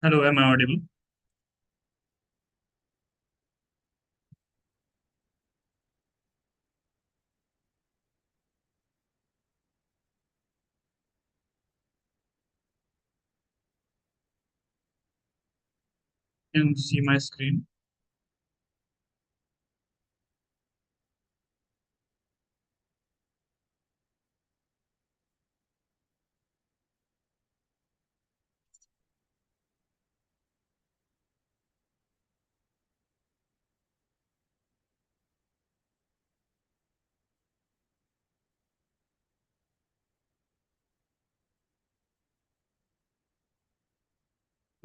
Hello, am I audible? Can you see my screen?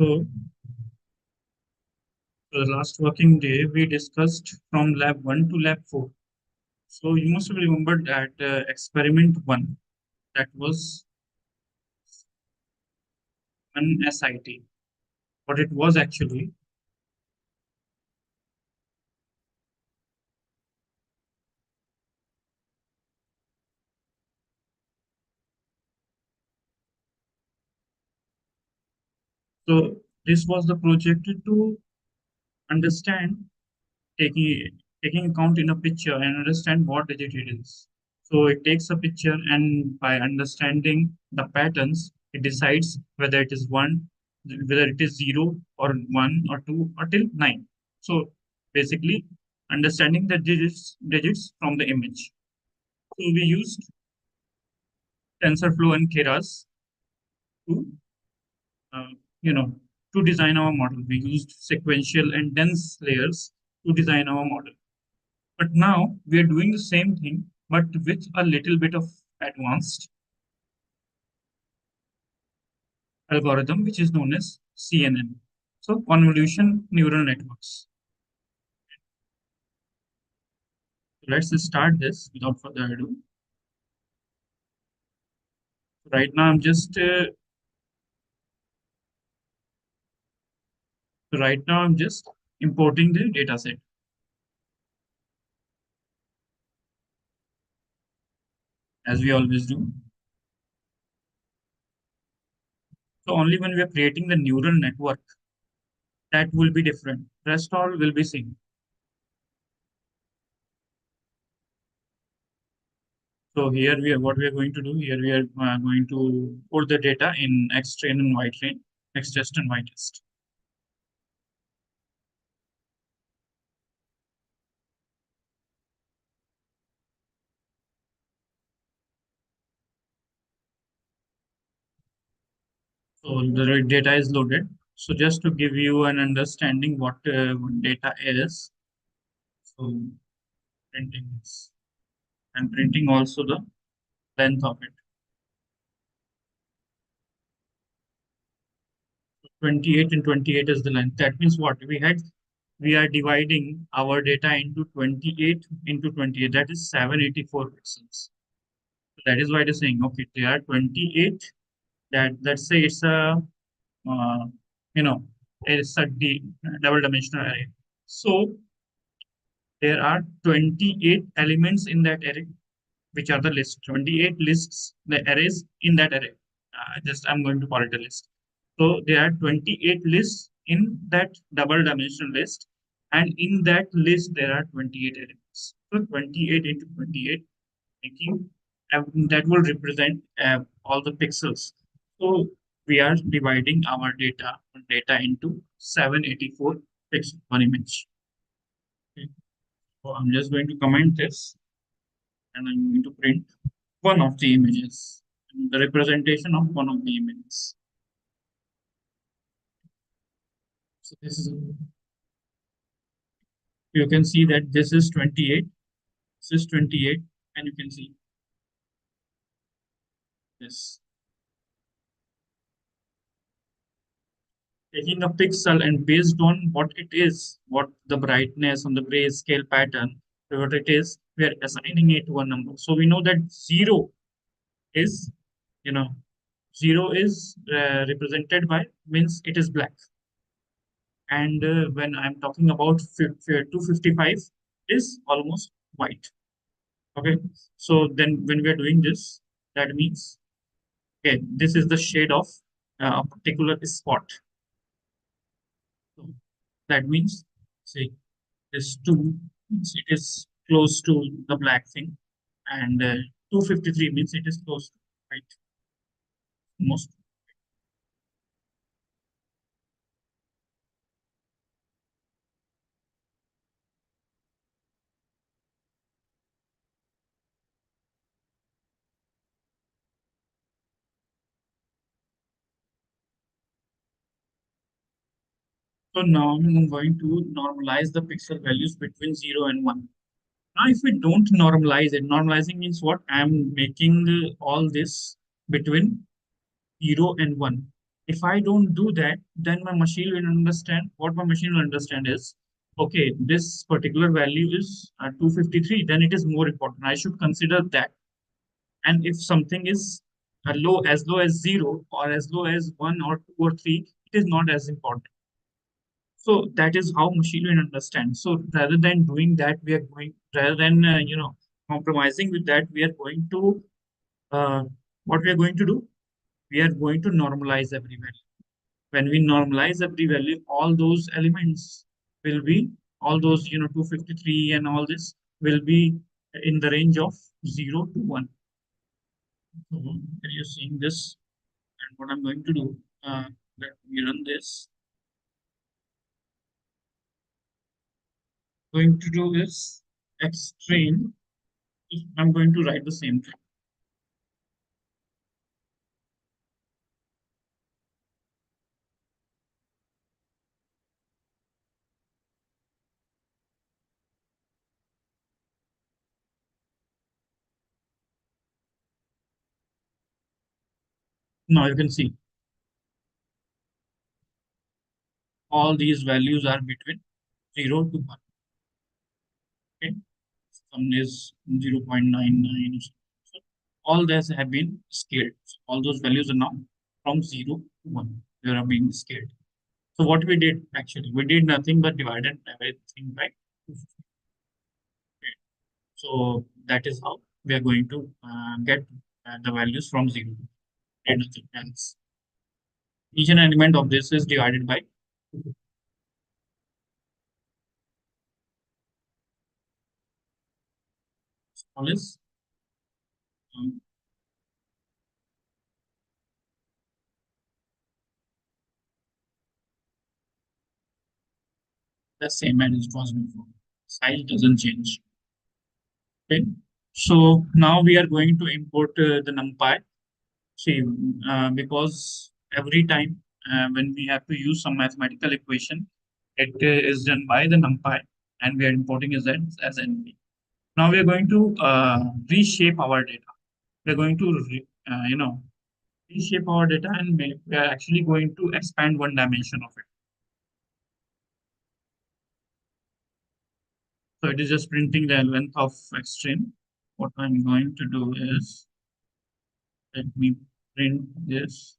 So, for the last working day, we discussed from lab 1 to lab 4. So, you must have remembered that experiment 1, that was an SIT. What it was actually, so this was the project to understand, taking taking account in a picture and understand what digit it is. So it takes a picture, and by understanding the patterns, it decides whether it is one, whether it is zero or one or two or till nine. So basically, understanding the digits from the image. So we used TensorFlow and Keras to uh, you know to design our model. We used sequential and dense layers to design our model. But now we are doing the same thing, but with a little bit of advanced algorithm, which is known as CNN. So convolution neural networks. So let's start this without further ado. Right now, I'm just importing the data set as we always do. So only when we are creating the neural network, that will be different. Rest all will be same. So here we are, what we are going to do here, we are going to put the data in X train and Y train, X test and Y test. So the data is loaded. So just to give you an understanding what data is, so printing this and printing also the length of it. 28 and 28 is the length. That means what we are dividing our data into 28 into 28. That is 784 pixels. So that is why it is saying, okay, there are 28, that let's say it's a uh, you know it's a double dimensional array. So there are 28 elements in that array, which are the list. 28 lists, the arrays in that array. Just I'm going to call it a list. So there are 28 lists in that double dimensional list, and in that list there are 28 elements. So 28 into 28, making that will represent all the pixels. So we are dividing our data into 784 pixels per image. Okay. So I'm just going to comment this, and I'm going to print one of the images, the representation of one of the images. So this is, you can see that this is 28, this is 28, and you can see this. Taking a pixel and based on what it is, what the brightness on the grayscale pattern, what it is, we are assigning it to a number. So we know that is, you know, zero is represented by, means it is black. And when I'm talking about 255 is almost white. Okay, so then when we are doing this, that means, okay, this is the shade of a particular spot. That means, say, this 2 means it is close to the black thing, and 253 means it is close to white. Most. So now I'm going to normalize the pixel values between 0 and 1. Now, if we don't normalize it, normalizing means what? I'm making all this between 0 and 1. If I don't do that, then my machine will understand what my machine will understand is okay, this particular value is 253, then it is more important. I should consider that. And if something is low as 0 or as low as 1 or 2 or 3, it is not as important. So that is how machine will understand. So rather than doing that, we are going rather than compromising with that, we are going to what we are going to do. We are going to normalize every value. When we normalize every value, all those elements will be all those 253 and all this will be in the range of 0 to 1. So here you're seeing this, and what I'm going to do, let me run this. Going to do is extreme. I'm going to write the same thing. Now you can see all these values are between 0 to 1. Okay. Some is 0.99. So all these have been scaled. So all those values are now from 0 to 1. They are being scaled. So what we did actually, we did nothing but divided everything by 250. So that is how we are going to get the values from 0 and nothing else. Each and element of this is divided by 250. All is um, the same as it was before. Size doesn't change. Okay. So now we are going to import the NumPy. See, because every time when we have to use some mathematical equation, it is done by the NumPy, and we are importing it as NP. Now we are going to reshape our data. We are going to, reshape our data, and we are actually going to expand one dimension of it. So it is just printing the length of extreme. What I'm going to do is let me print this.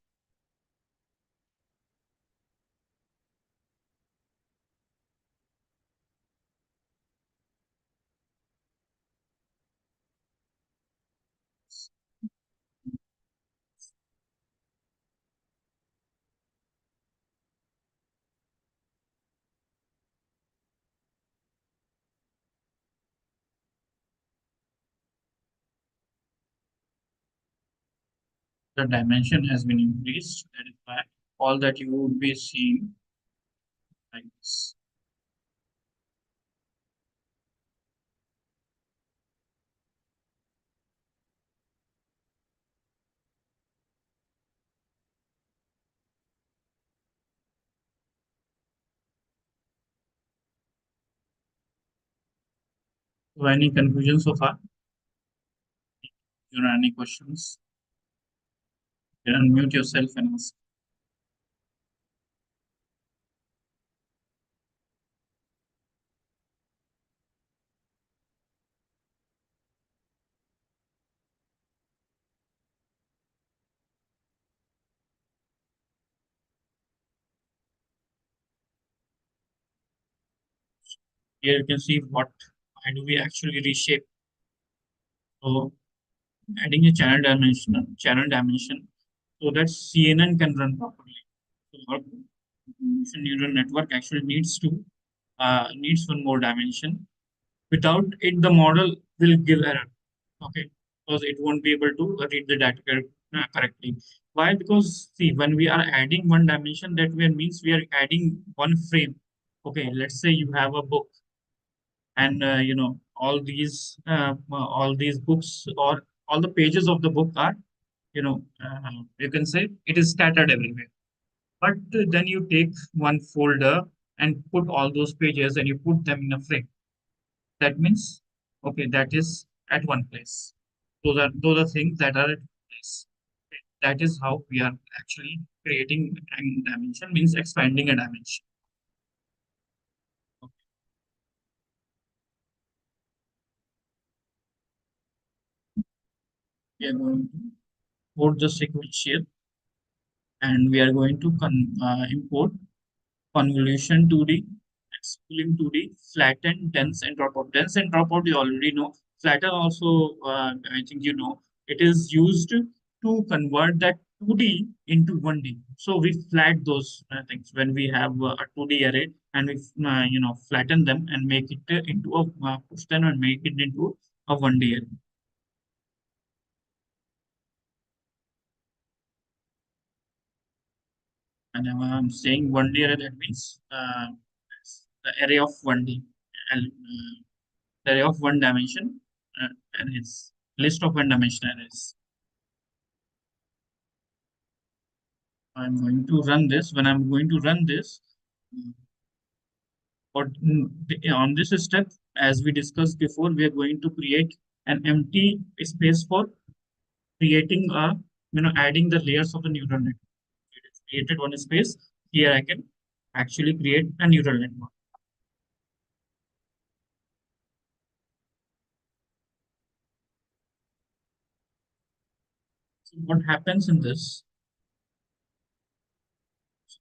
The dimension has been increased. That is why all that you would be seeing like this. So any confusion so far? You know, any questions? You can unmute yourself and ask. Here you can see what why do we actually reshape. So adding a channel dimension so that CNN can run properly. So neural network actually needs one more dimension. Without it, the model will give error. Okay, because it won't be able to read the data correctly. Why? Because see, when we are adding one dimension, means we are adding one frame. Okay, let's say you have a book, and all these books or all the pages of the book are, you can say it is scattered everywhere. But then you take one folder and put all those pages and you put them in a frame. That means, okay, that is at one place. Those are things that are at one place. Okay, that is how we are actually creating a dimension, means expanding a dimension. Okay, we are going to import the sequential, and we are going to import convolution 2D, schooling 2D, flatten, dense, and dropout. Dense and dropout, you already know. Flatten also, I think you know, it is used to convert that 2D into 1D. So we flat those things when we have a 2D array, and we flatten them and make it into a push them and make it into a 1D array. And I'm saying 1D array, that means the array of 1D. The array of one dimension arrays, list of one dimension arrays. I'm going to run this. When I'm going to run this, but on this step, as we discussed before, we are going to create an empty space for creating adding the layers of the neural network. It is created one space. Here I can actually create a neural network. So what happens in this?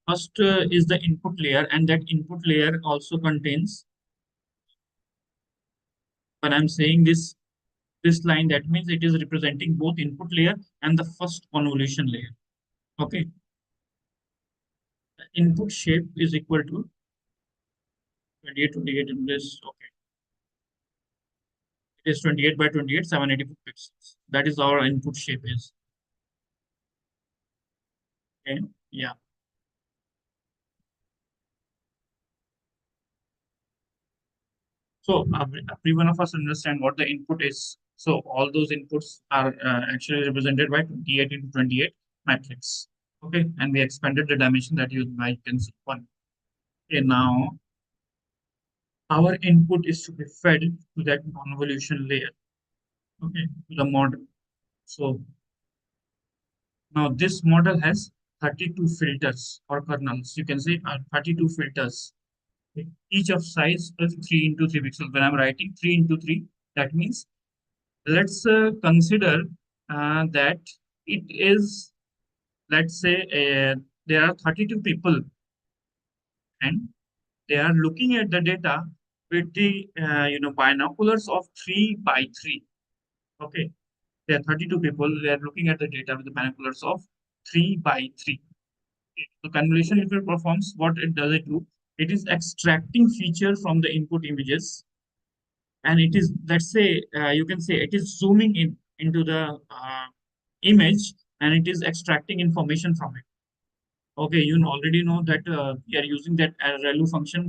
First is the input layer, and that input layer also contains, when I'm saying this line, that means it is representing both input layer and the first convolution layer. Okay. The input shape is equal to 28 in this. Okay. It is 28 by 28, 784 pixels. That is our input shape is. Okay. Yeah. So every one of us understand what the input is. So all those inputs are actually represented by 28 into 28 matrix. Okay. And we expanded the dimension that you might can see one. Okay. Now our input is to be fed to that convolution layer. Okay, to the model. So now this model has 32 filters or kernels. You can say 32 filters. Okay. Each of size is 3 into 3 pixels. When I'm writing 3 into 3, that means let's consider that it is, let's say, there are 32 people and they are looking at the data with the binoculars of 3 by 3. Okay, there are 32 people. They are looking at the data with the binoculars of 3 by 3. So convolution, if it performs, what it does it do? It is extracting feature from the input images, and it is, let's say, you can say it is zooming in into the image, and it is extracting information from it. Okay, you already know that we are using that ReLU function,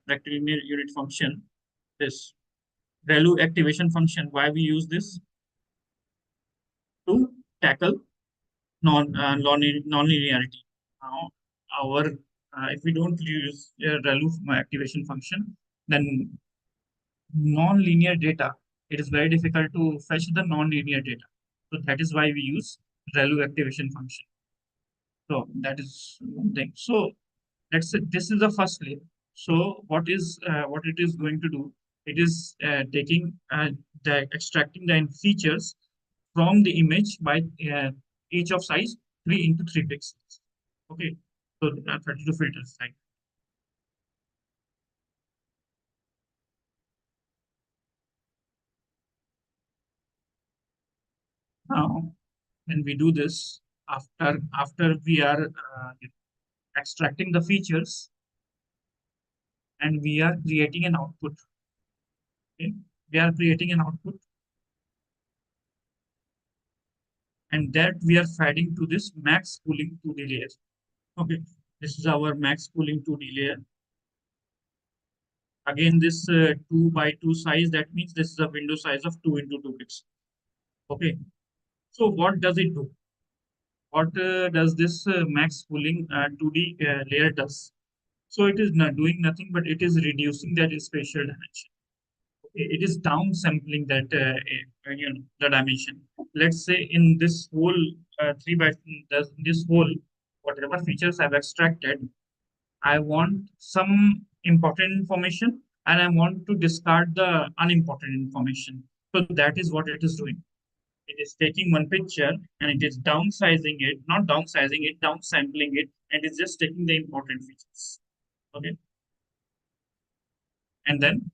rectilinear unit function, this ReLU activation function. Why we use this? To tackle non-linearity. Now, our if we don't use ReLU activation function, then non-linear data, it is very difficult to fetch the non-linear data. So that is why we use ReLU activation function. So that is one thing. So let's say this is the first layer. So what it is going to do? It is taking the extracting the features from the image by each of size 3 into 3 pixels. Okay, so 32 filters. Right now, when we do this, after we are extracting the features, and we are creating an output. Okay? We are creating an output, and that we are feeding to this max pooling 2D layer. Okay, this is our max pooling 2D layer. Again, this 2 by 2 size, that means this is a window size of 2 into 2 pixels. Okay, so what does it do? What does this max pooling 2D layer does? So it is not doing nothing, but it is reducing that spatial dimension. Okay, it is downsampling that the dimension. Let's say in this whole 3 by this whole whatever features I've extracted, I want some important information and I want to discard the unimportant information. So that is what it is doing. It is taking one picture and it is downsizing it, not downsizing it, downsampling it, and it's just taking the important features. Okay. And then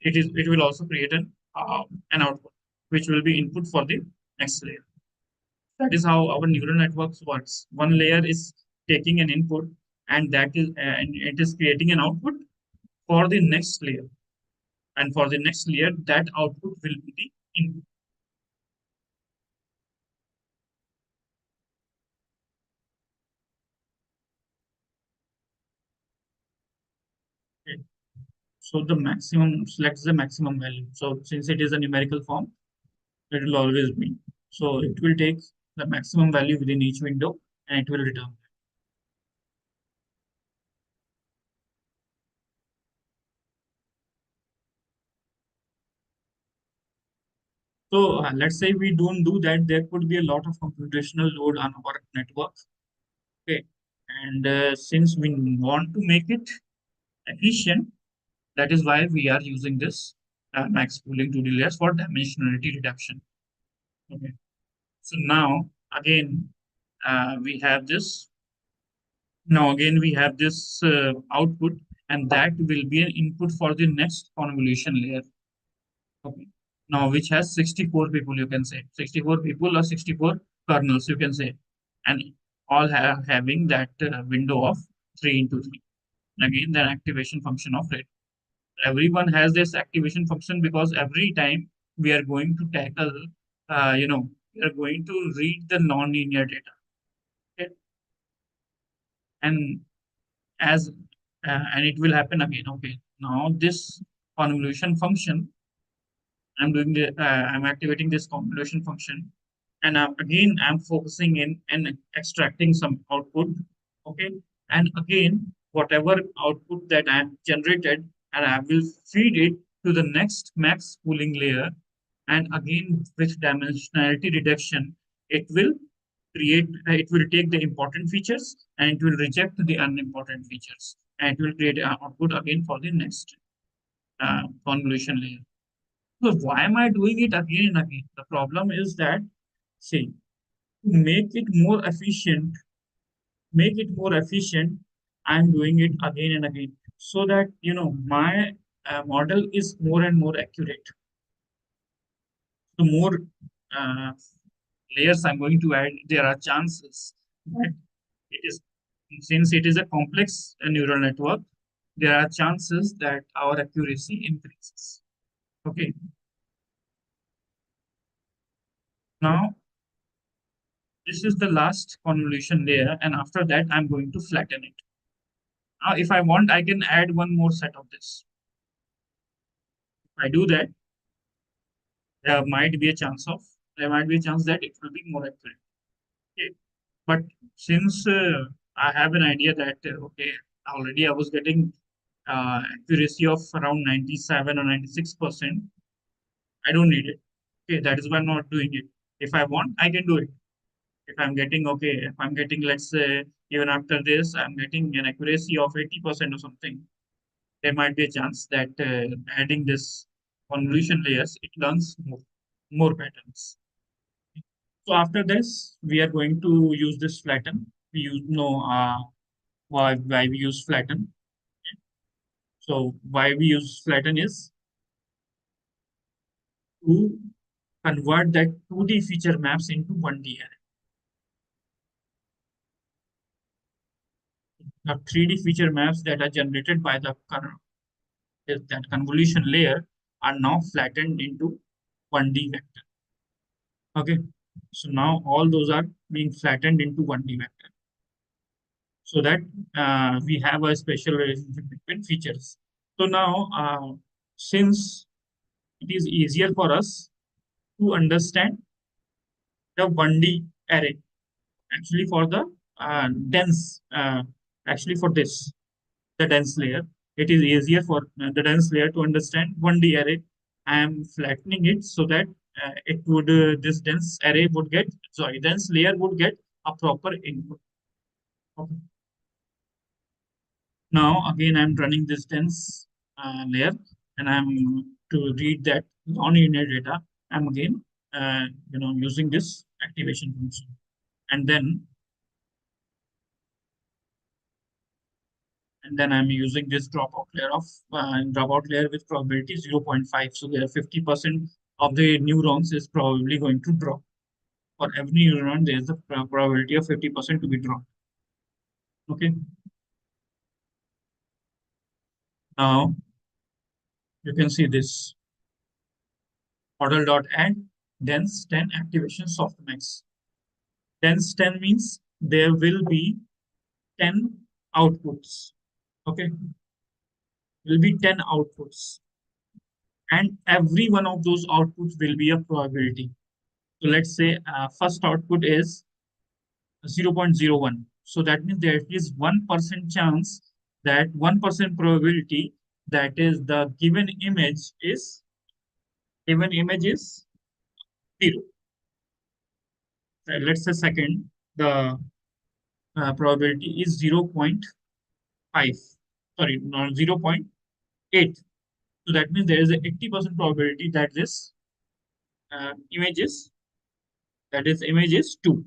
it will also create an output, which will be input for the next layer. That is how our neural networks works. One layer is taking an input and it is creating an output for the next layer. And for the next layer, that output will be the input. Okay. So the maximum selects the maximum value. So since it is a numerical form, it will always be. So it will take the maximum value within each window and it will return. So let's say we don't do that, there could be a lot of computational load on our network. Okay. And since we want to make it efficient, that is why we are using this max pooling 2D layers for dimensionality reduction. Okay. So now again, we have this. Now again, we have this output, and that will be an input for the next convolution layer. Okay. Now, which has 64 people, you can say 64 people or 64 kernels, you can say, and all having that window of 3 into 3. Again, the activation function of it. Everyone has this activation function because every time we are going to tackle, we are going to read the non-linear data. Okay? And as and it will happen again. Okay, now this convolution function, I'm activating this convolution function, and again I'm focusing in and extracting some output. Okay, and again whatever output that I have generated, and I will feed it to the next max pooling layer, and again with dimensionality reduction, it will it will take the important features and it will reject the unimportant features, and it will create an output again for the next convolution layer. So why am I doing it again and again? The problem is that, see, to make it more efficient, I'm doing it again and again so that my model is more and more accurate. The more uh, layers I'm going to add, there are chances that it is, since it is a complex neural network, there are chances that our accuracy increases. Okay, now this is the last convolution layer, and after that, I'm going to flatten it. Now, if I want, I can add one more set of this. If I do that, there might be a chance of there might be a chance that it will be more accurate. Okay. But since I have an idea that okay, already I was getting accuracy of around 97 or 96%, I don't need it. Okay, that is why I'm not doing it. If I want, I can do it. If I'm getting, let's say, even after this, I'm getting an accuracy of 80% or something, there might be a chance that adding this convolution layers, it learns more patterns. So after this, we are going to use this flatten. We use no why we use flatten. So why we use flatten is to convert that 2D feature maps into 1D array. The 3D feature maps that are generated by that convolution layer are now flattened into 1D vector. Okay, so now all those are being flattened into 1D vector, so that we have a special relationship between features. So now, since it is easier for us to understand the 1D array, actually for the dense, actually for this, the dense layer, it is easier for the dense layer to understand 1D array. I am flattening it so that this dense array would get, sorry, dense layer would get a proper input. Okay. Now again, I'm running this dense layer, and I'm to read that non-linear data. I'm again, using this activation function, and then I'm using this dropout layer with probability 0.5. So there are 50% of the neurons is probably going to drop. For every neuron, there is a probability of 50% to be dropped. Okay. Now you can see this model dot add dense 10 activation softmax. Dense 10 means there will be 10 outputs. Okay. Will be 10 outputs. And every one of those outputs will be a probability. So let's say first output is 0.01. So that means there is 1% chance, that 1% probability, that is the given image is 0. Let's say second, the probability is 0.5. Sorry, no, 0.8. So that means there is a 80% probability that this image is 2. So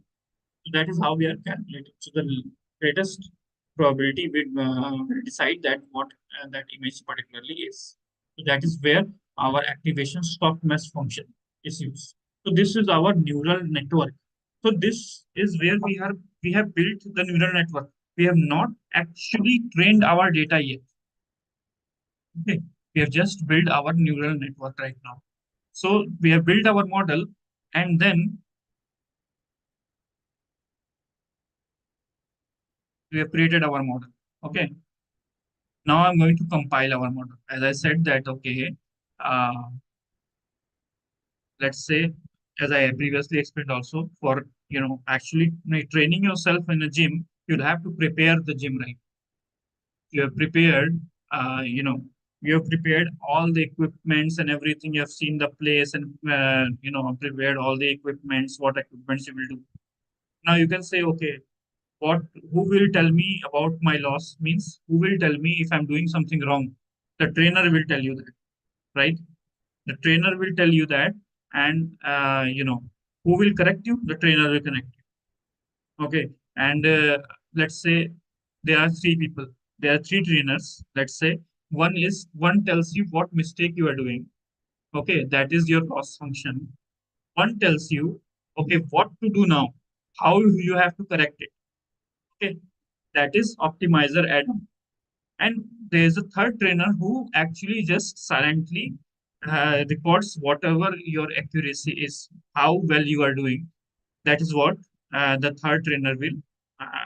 that is how we are calculating. So the greatest probability will decide that what that image particularly is. So that is where our activation softmax function is used. So this is our neural network. So this is where we have built the neural network. We have not actually trained our data yet. Okay. We have just built our neural network right now. So we have built our model, and then we have created our model. Okay. Now I'm going to compile our model. As I said that, okay, uh, let's say, as I previously explained also, for, actually training yourself in a gym, you'll have to prepare the gym, right? You have prepared, uh, you know, you have prepared all the equipments and everything. You have seen the place and, prepared all the equipments, what equipments you will do. Now you can say, okay, what, who will tell me about my loss? Means who will tell me if I'm doing something wrong? The trainer will tell you that, right? The trainer will tell you that, and who will correct you? The trainer will correct you. Okay, and let's say there are three people. There are three trainers. Let's say one tells you what mistake you are doing. Okay, that is your loss function. One tells you, okay, what to do now, how you have to correct it. Okay, that is optimizer add-on. And there's a third trainer who actually just silently records whatever your accuracy is, how well you are doing. That is what the third trainer will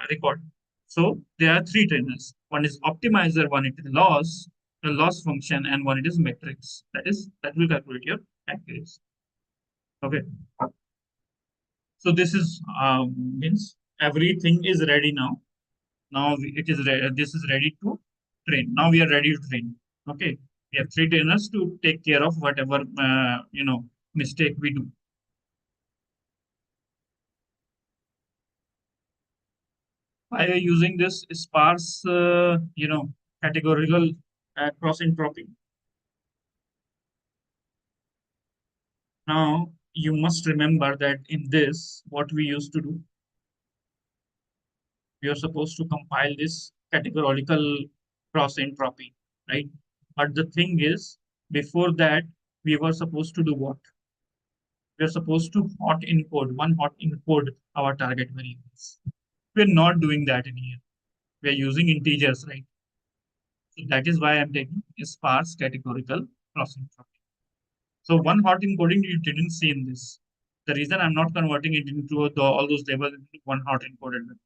record. So there are three trainers. One is optimizer, one it is the loss function, and one it is metrics. That will calculate your accuracy. Okay. So this is means everything is ready now. Now it is ready. This is ready to train. Now we are ready to train. Okay, we have three trainers to take care of whatever mistake we do. By using this sparse, categorical cross entropy. Now you must remember that in this, what we used to do, we are supposed to compile this categorical cross entropy, right? But the thing is, before that, we were supposed to do what? We are supposed to hot encode our target variables. We're not doing that in here. We are using integers, right? So that is why I'm taking a sparse categorical cross entropy. So one hot encoding you didn't see in this. The reason I'm not converting it into all those labels into one hot encoded vector.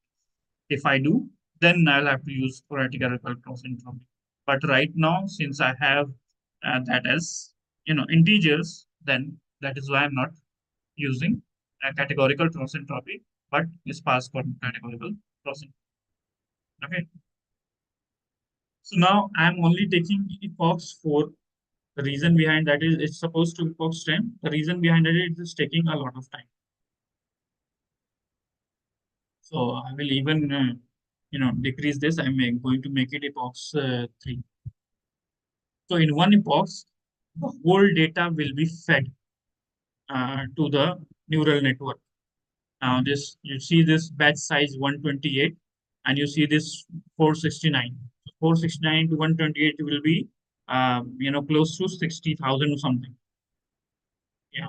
If I do, then I'll have to use theoretical cross entropy. But right now, since I have that as integers, then that is why I'm not using a categorical cross entropy, but sparse categorical cross entropy. Okay. So now I'm only taking epochs 4. The reason behind that is it's supposed to epochs 10. The reason behind it is taking a lot of time. So I will even decrease this. Going to make it epochs 3. So in one epochs, the whole data will be fed to the neural network. Now this you see this batch size 128 and you see this 469. 469 to 128 will be close to 60,000 or something. Yeah.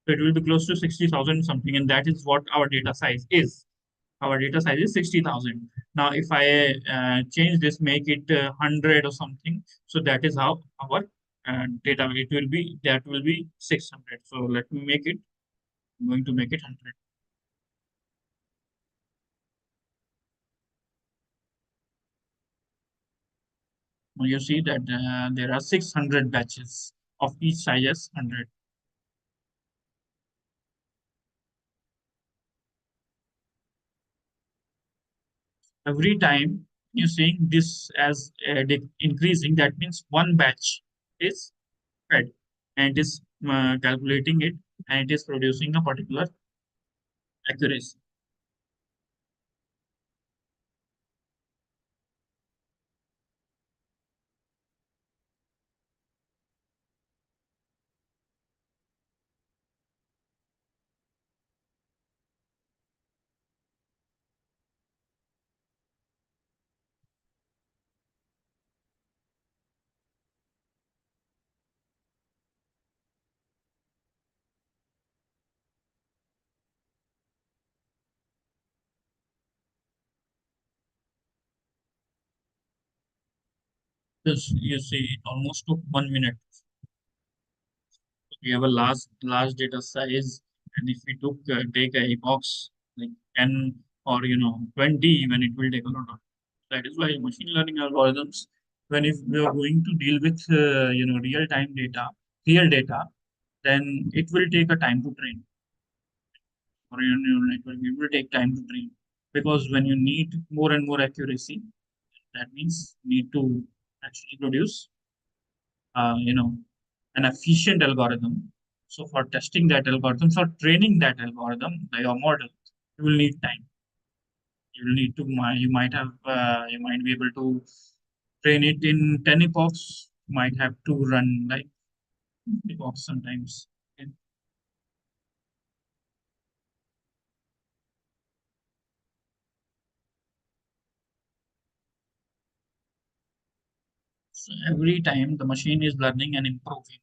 So it will be close to 60,000 something, and that is what our data size is. Our data size is 60,000. Now, if I change this, make it 100 or something, so that is how our data, that will be 600. So let me make it, I'm going to make it 100. Now you see that there are 600 batches of each size as 100. Every time you're seeing this as increasing, that means one batch is fed and is calculating it and it is producing a particular accuracy. This you see it almost took 1 minute. We have a large data size, and if we take a box like 10 or 20, even it will take a lot of. That is why machine learning algorithms, when if we are going to deal with real data, then it will take a time to train. For your neural network, it will take time to train because when you need more and more accuracy, that means you need to actually produce uh, you know, an efficient algorithm. So for testing that algorithm, for training that algorithm, your model, you will need time. You will need to, you might be able to train it in 10 epochs. You might have to run like epochs sometimes. Okay. So every time the machine is learning and improving.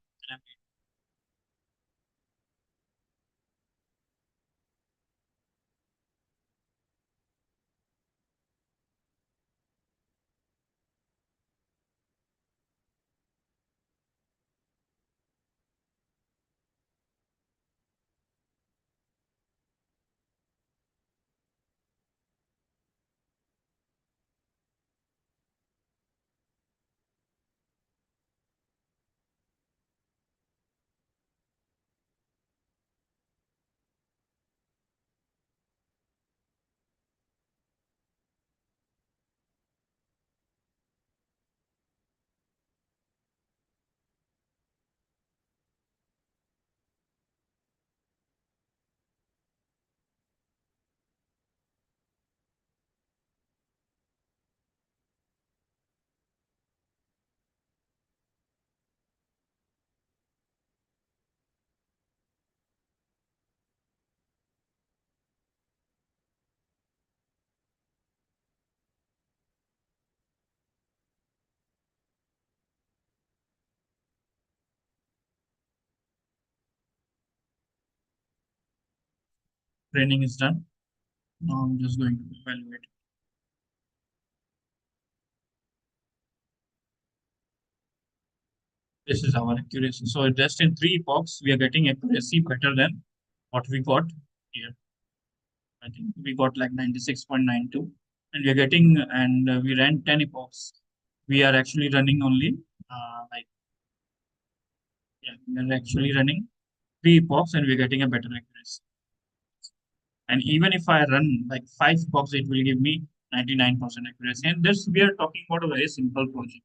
Training is done. Now I'm just going to evaluate. This is our accuracy. So just in three epochs, we are getting accuracy better than what we got here. I think we got like 96.92, and we are getting, and we ran 10 epochs. We are actually running only, like, yeah, we are actually running three epochs and we're getting a better accuracy. And even if I run like five epochs, it will give me 99% accuracy. And this, we are talking about a very simple project.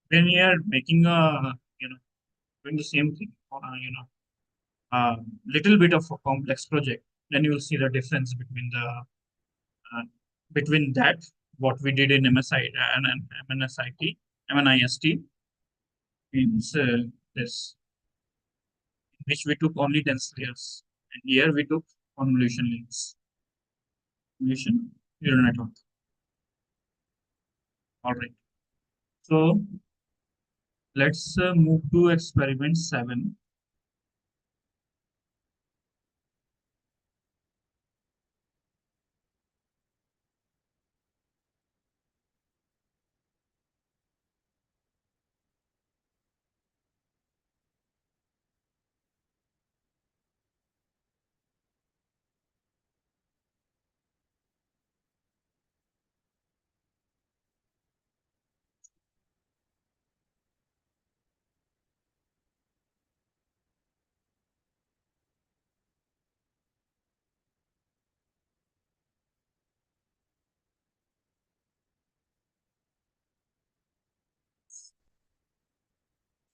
When we are making a, doing the same thing on a, little bit of a complex project, then you will see the difference between between that, what we did in MSI and MNSIT, MNIST, means this, which we took only dense layers. And here we took convolution layers. Convolution neural network. All right. So let's move to experiment 7.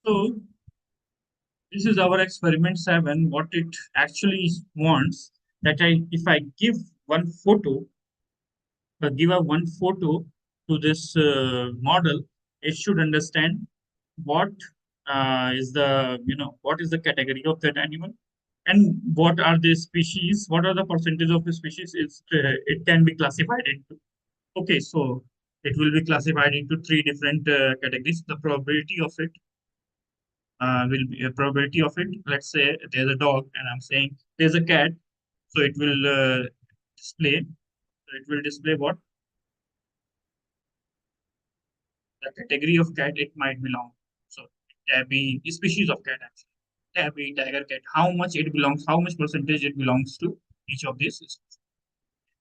So this is our experiment 7. What it actually wants, that if I give one photo, give a one photo to this model, it should understand what is the, what is the category of that animal, and what are the species, what are the percentage of the species it can be classified into. Okay, so it will be classified into three different categories. The probability of it will be a probability of it. Let's say there's a dog, and I'm saying there's a cat, so it will display. So it will display what the category of cat it might belong. So tabby, species of cat actually, tabby, tiger, cat. How much it belongs? How much percentage it belongs to each of these systems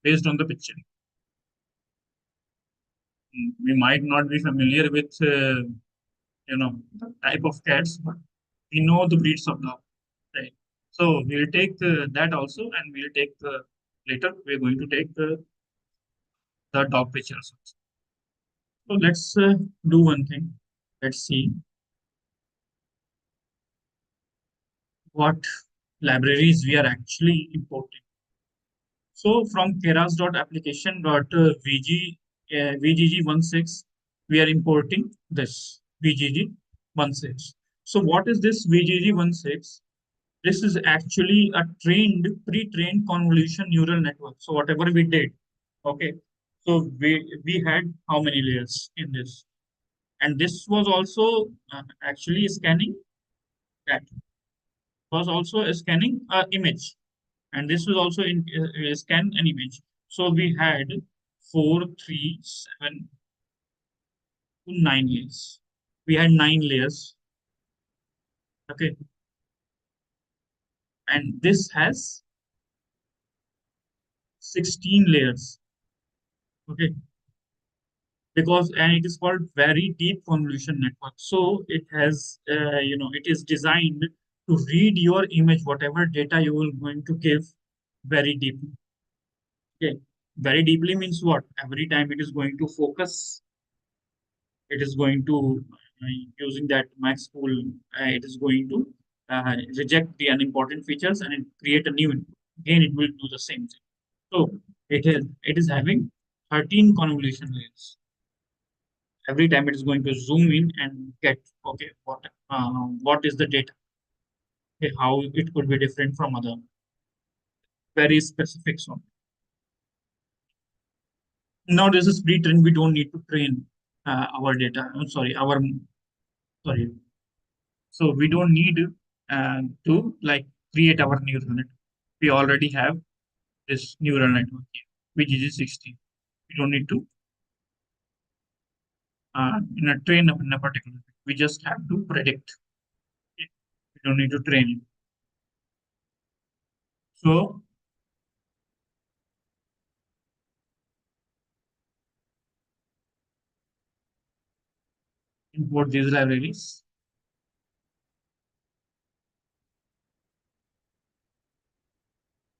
based on the picture. We might not be familiar with the type of cats, but we know the breeds of dog, right? So we'll take that also, and we'll take later. We're going to take the dog pictures also. So let's do one thing. Let's see what libraries we are actually importing. So from keras.application.vg VGG16, we are importing this VGG16. So what is this VGG16? This is actually a pre-trained convolution neural network. So whatever we did, okay. So we had how many layers in this, and this was also actually scanning that was also scanning image, and this was also in scan an image. So we had 4, 3, 7 to 9 layers. We had 9 layers, okay, and this has 16 layers, okay, because, and it is called very deep convolution network. So it has, it is designed to read your image, whatever data you will going to give, very deeply. Okay, very deeply means what? Every time it is going to focus, it is going to using that max pool, it is going to reject the unimportant features and it create a new input. Again, it will do the same thing. So it is having 13 convolution layers. Every time it is going to zoom in and get, okay, what is the data, okay, how it could be different from other very specific. So now this is pre-trained. We don't need to train our data. I'm sorry, our sorry. So we don't need to like create our neural network. We already have this neural network here, which is 16. We don't need to train in a particular. We just have to predict. We don't need to train it. So import these libraries.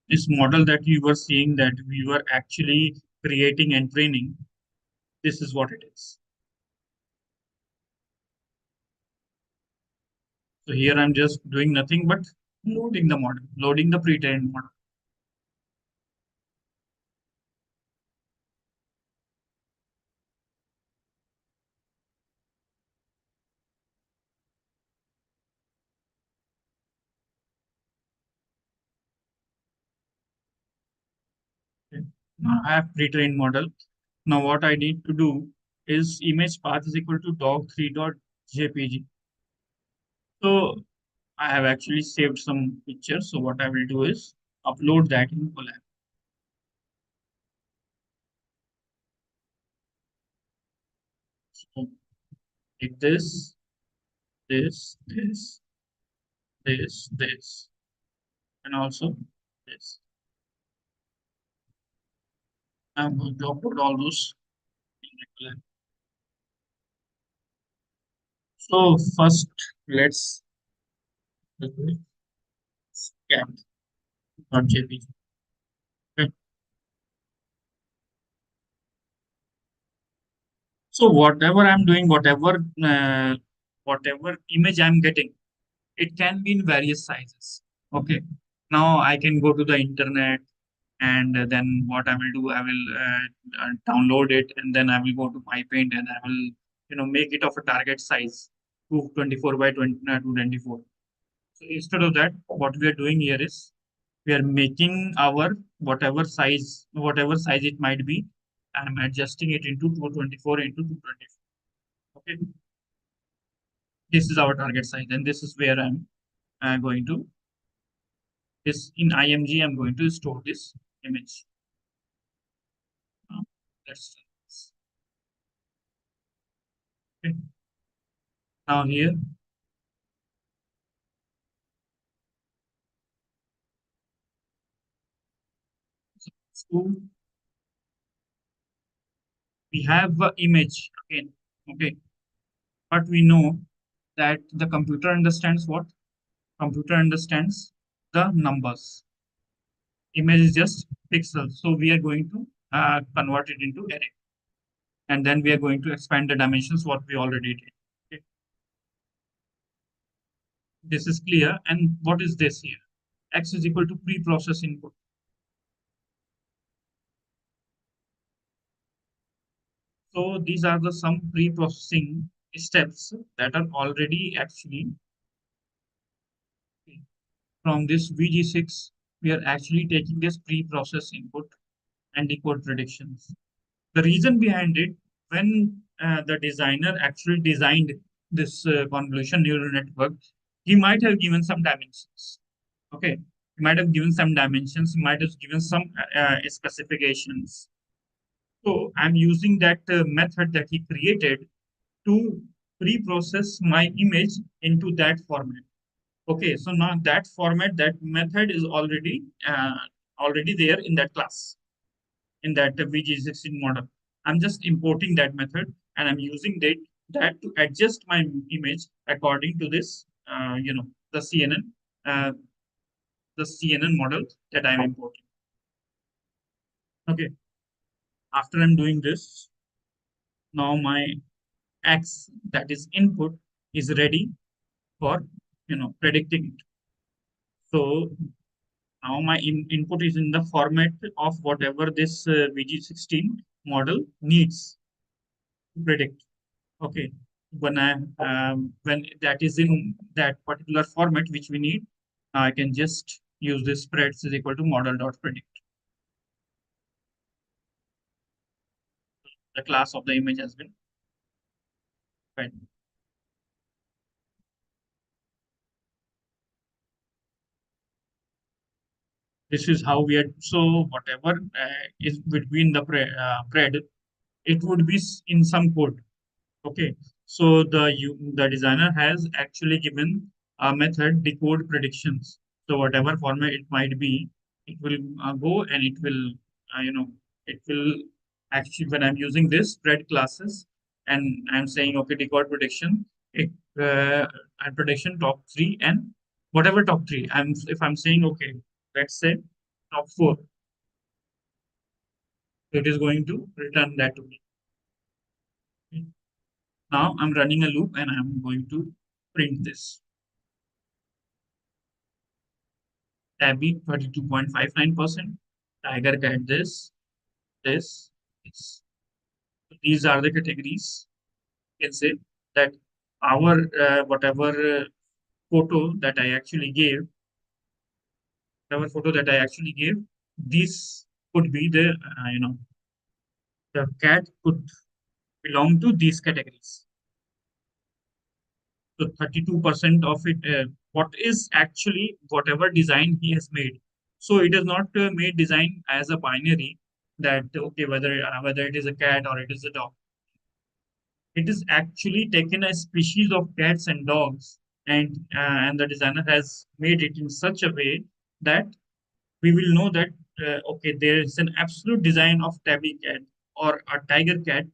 This model that you were seeing that we were actually creating and training, this is what it is. So here I'm just doing nothing but loading the model, loading the pre-trained model. Okay. Now I have pre-trained model. Now what I need to do is image path is equal to dog3.jpg. So I have actually saved some pictures. So what I will do is upload that in Colab. So take this, and also this. I'm going to upload all those in the Colab. So first, let's scan.jpg. Okay. So whatever I'm doing, whatever image I'm getting, it can be in various sizes. Okay. Now I can go to the internet, and then what I will do, I will download it, and then I will go to my paint, and I will make it of a target size 224 by 20, 224. So instead of that, what we are doing here is we are making our whatever size it might be. I'm adjusting it into 224 into 224. Okay, this is our target size, and this is where I'm going to this in IMG. I'm going to store this image. Uh, let's okay. Now here, so we have a image again. Okay, but we know that the computer understands what? Computer understands the numbers. Image is just pixels. So we are going to convert it into array. And then we are going to expand the dimensions, what we already did. Okay. This is clear. And what is this here? X is equal to pre-process input. So these are the some pre-processing steps that are already actually from this VG6. We are actually taking this pre-process input and decode predictions. The reason behind it, when the designer actually designed this convolution neural network, he might have given some dimensions. Okay, he might have given some dimensions. He might have given some specifications. So I'm using that method that he created to pre-process my image into that format. Okay, so now that format, that method is already there in that class, in that VG16 model. I'm just importing that method, and I'm using that to adjust my image according to this, the uh, CNN model that I'm importing. Okay. After I'm doing this, now my X, that is input, is ready for predicting it. So now my input is in the format of whatever this VG16 model needs to predict. Okay, when that is in that particular format which we need, I can just use this spreads is equal to model dot predict. The class of the image has been fed. This is how we are. So whatever is between the pred, it would be in some code. Okay, so the designer has actually given method decode predictions. So whatever format it might be, it will go and it will, it will actually, when I'm using this spread classes and I'm saying, okay, decode prediction, it and prediction top three and whatever top three. If I'm saying, okay, let's say top four, it is going to return that to me. Now I'm running a loop and I'm going to print this. Tabby 32.59%. Tiger cat this, this. These are the categories. You can say that our whatever photo that I actually gave, whatever photo that I actually gave, this could be the cat could belong to these categories. So 32% of it, what is actually whatever design he has made. So it is not made design as a binary that okay whether it is a cat or it is a dog. It is actually taken a species of cats and dogs, and the designer has made it in such a way that we will know that okay there is an absolute design of tabby cat or a tiger cat.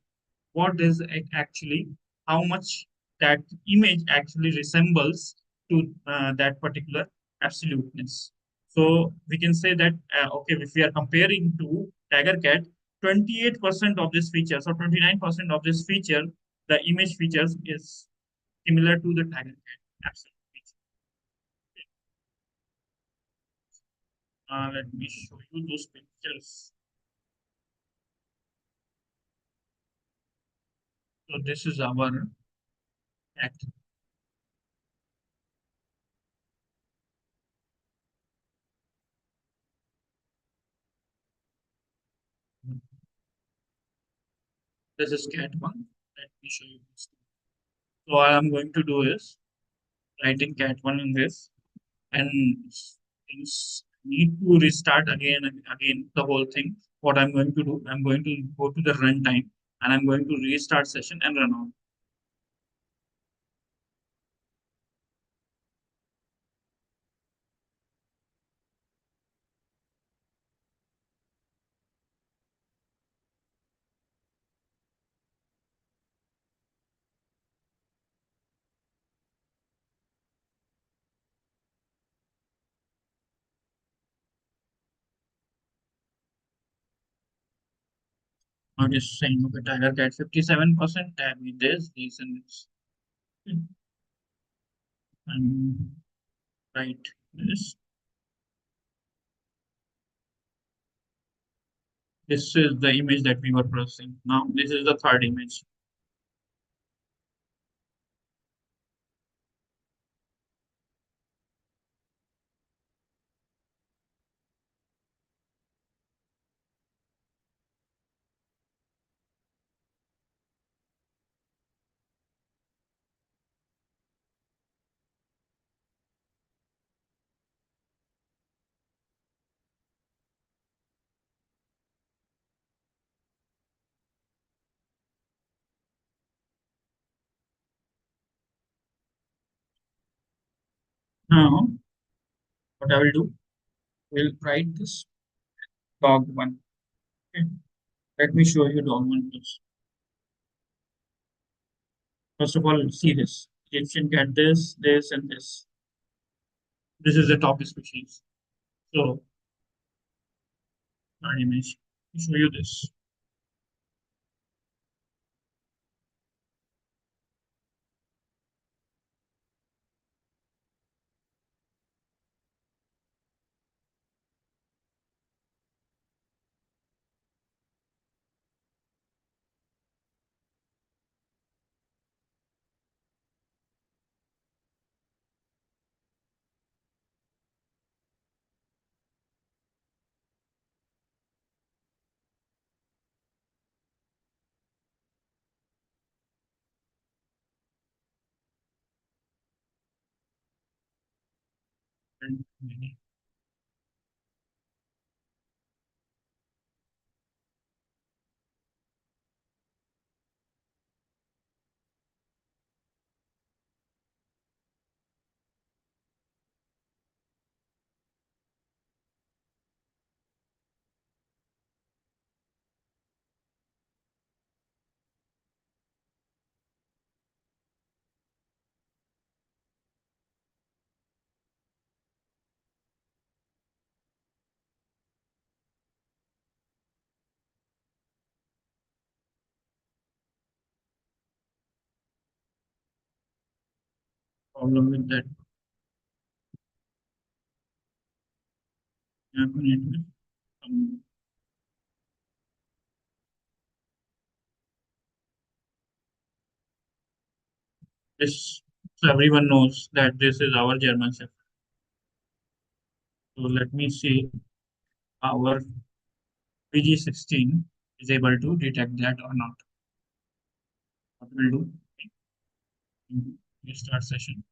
What is it actually, how much that image actually resembles to that particular absoluteness. So we can say that okay, if we are comparing to tiger cat, 28% of this feature, so 29% of this feature, the image features is similar to the tiger cat absolute feature. Let me show you those pictures. So this is our cat. This is cat one. Let me show you this. So what I'm going to do is writing cat one in this, and things need to restart again and again the whole thing. What I'm going to do, I'm going to go to the runtime and I'm going to restart session and run on. I'm just saying, okay, Tiger Cat 57%, tab me this and this. And write this. This is the image that we were processing. Now this is the third image. Now what I will do, we'll write this dog one. Okay. Let me show you dog one first. First of all, see this. Egyptian cat this, and this. This is the top species. So, our image. I'll show you this. And problem with that. Happened. Um, this so everyone knows that this is our German Shepherd. So let me see our PG16 is able to detect that or not. What we'll do, we start session.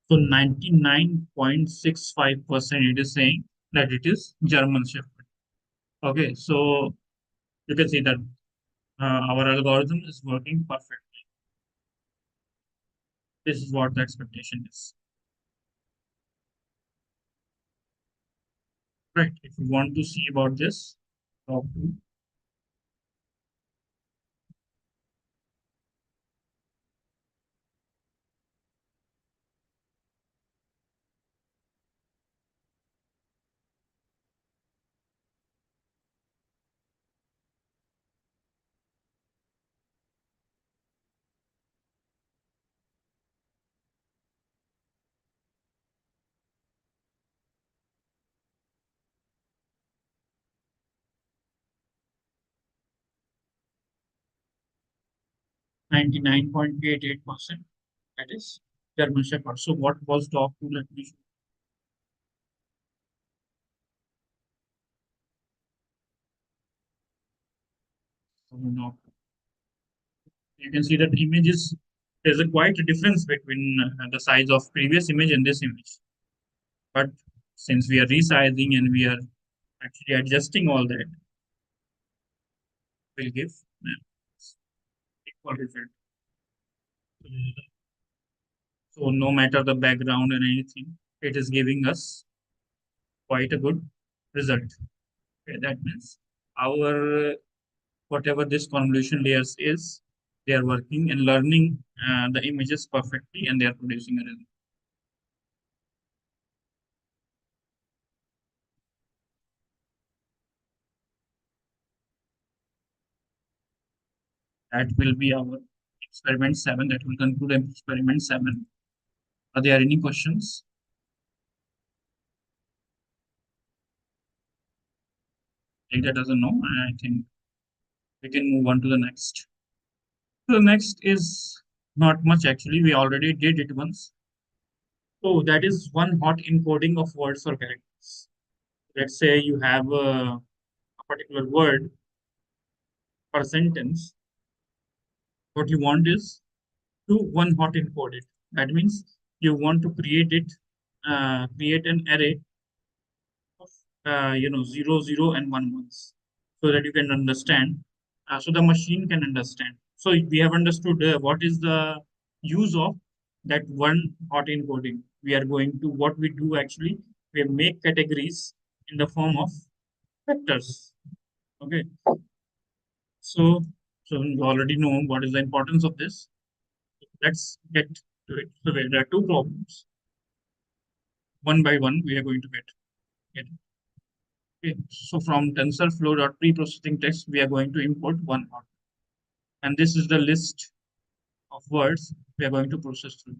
So 99.65% it is saying that it is German Shepherd. Okay, so you can see that our algorithm is working perfectly. This is what the expectation is. Right. If you want to see about this, talk to 99.88%. That is German Shepherd. So what was talk to? Let me show you now. You can see that images, there's a quite a difference between the size of previous image and this image. But since we are resizing and we are actually adjusting all that, will give equal result. So no matter the background and anything, it is giving us quite a good result. Okay, that means our whatever this convolution layers is, they are working and learning the images perfectly, and they are producing a result. That will be our experiment 7. That will conclude experiment 7. Are there any questions? If that doesn't know, I think we can move on to the next. So the next is not much actually. We already did it once. So that is one hot encoding of words or characters. Let's say you have a particular word per sentence. What you want is to one hot encode it. That means you want to create it, create an array of 0, 0, and 1 ones, so that you can understand, so the machine can understand. So we have understood what is the use of that one hot encoding. We are going to what we do actually. We make categories in the form of vectors. Okay, so you already know what is the importance of this. Let's get to it. So there are two problems. One by one, we are going to get it. Okay. So from TensorFlow.preprocessing text, we are going to import one hot. And this is the list of words we are going to process through.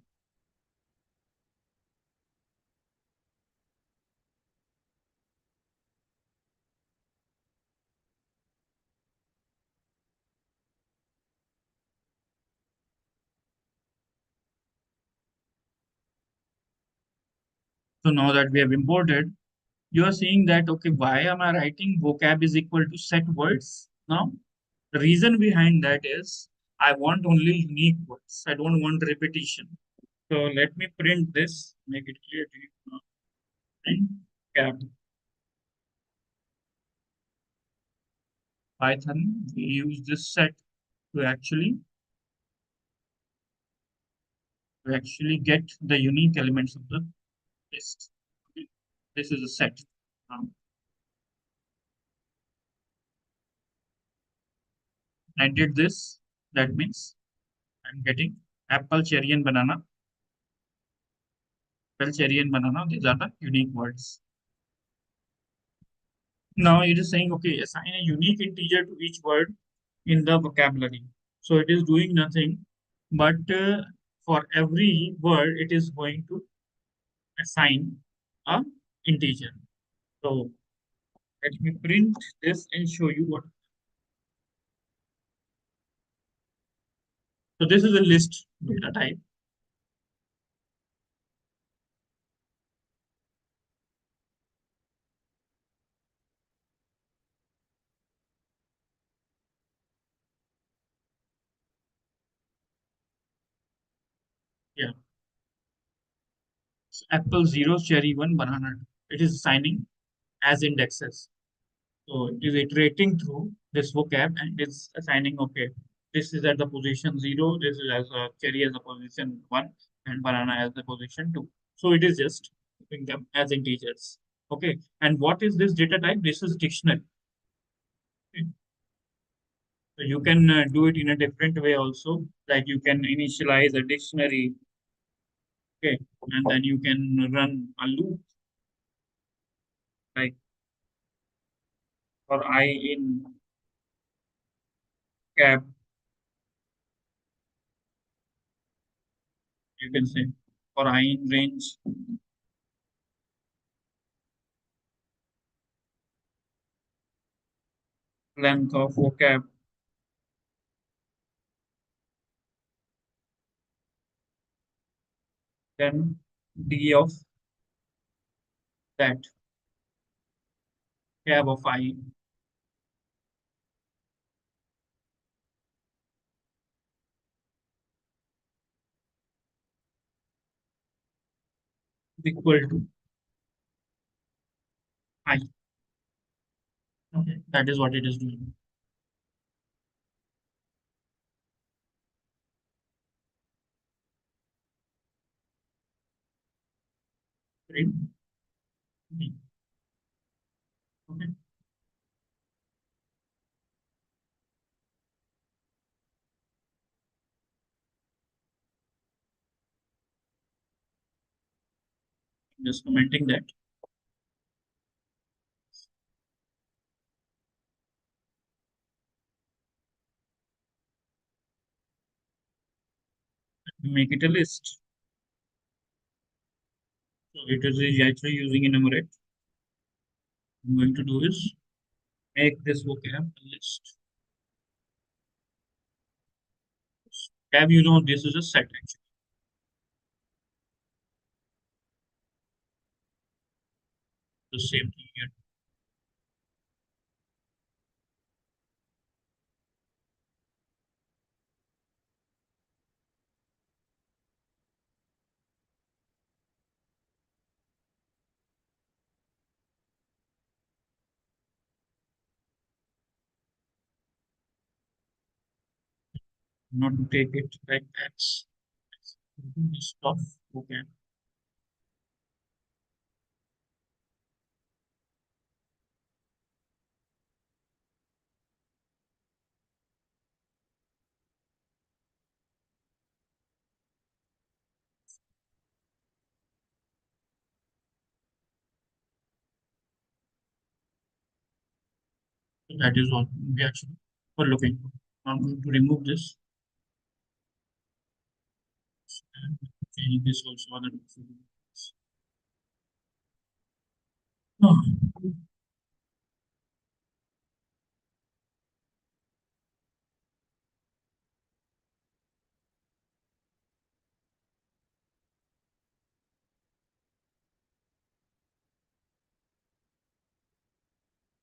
So now that we have imported, you are seeing that, okay, why am I writing vocab is equal to set words now? The reason behind that is I want only unique words. I don't want repetition. So let me print this, make it clear to you. Print vocab. Python, we use this set to actually get the unique elements of the list. Okay. This is a set. Um, I did this. That means I'm getting apple, cherry, and banana. Apple, cherry, and banana. These are the unique words. Now it is saying, okay, assign a unique integer to each word in the vocabulary. So it is doing nothing, but for every word, it is going to assign a integer. So let me print this and show you what. So this is a list data type. Yeah. So apple 0, cherry 1, banana 2. It is assigning as indexes. So it is iterating through this vocab and it's assigning, okay, this is at the position 0, this is as a cherry as a position 1, and banana as the position 2. So it is just keeping them as integers. Okay. And what is this data type? This is dictionary. Okay. So you can do it in a different way also. Like you can initialize a dictionary, okay, and then you can run a loop like for I in cap, you can say for I in range, length of vocab, then d of that cab of I is equal to I. Okay, that is what it is doing. Right? Okay, just commenting that. Make it a list. So it is actually using enumerate. I'm going to do is make this vocab a list. Tab, you know, this is a set actually. The same thing here. Not take it like X. Stop vocab. So that is what we actually were looking for. I'm going to remove this and change this also other. Oh,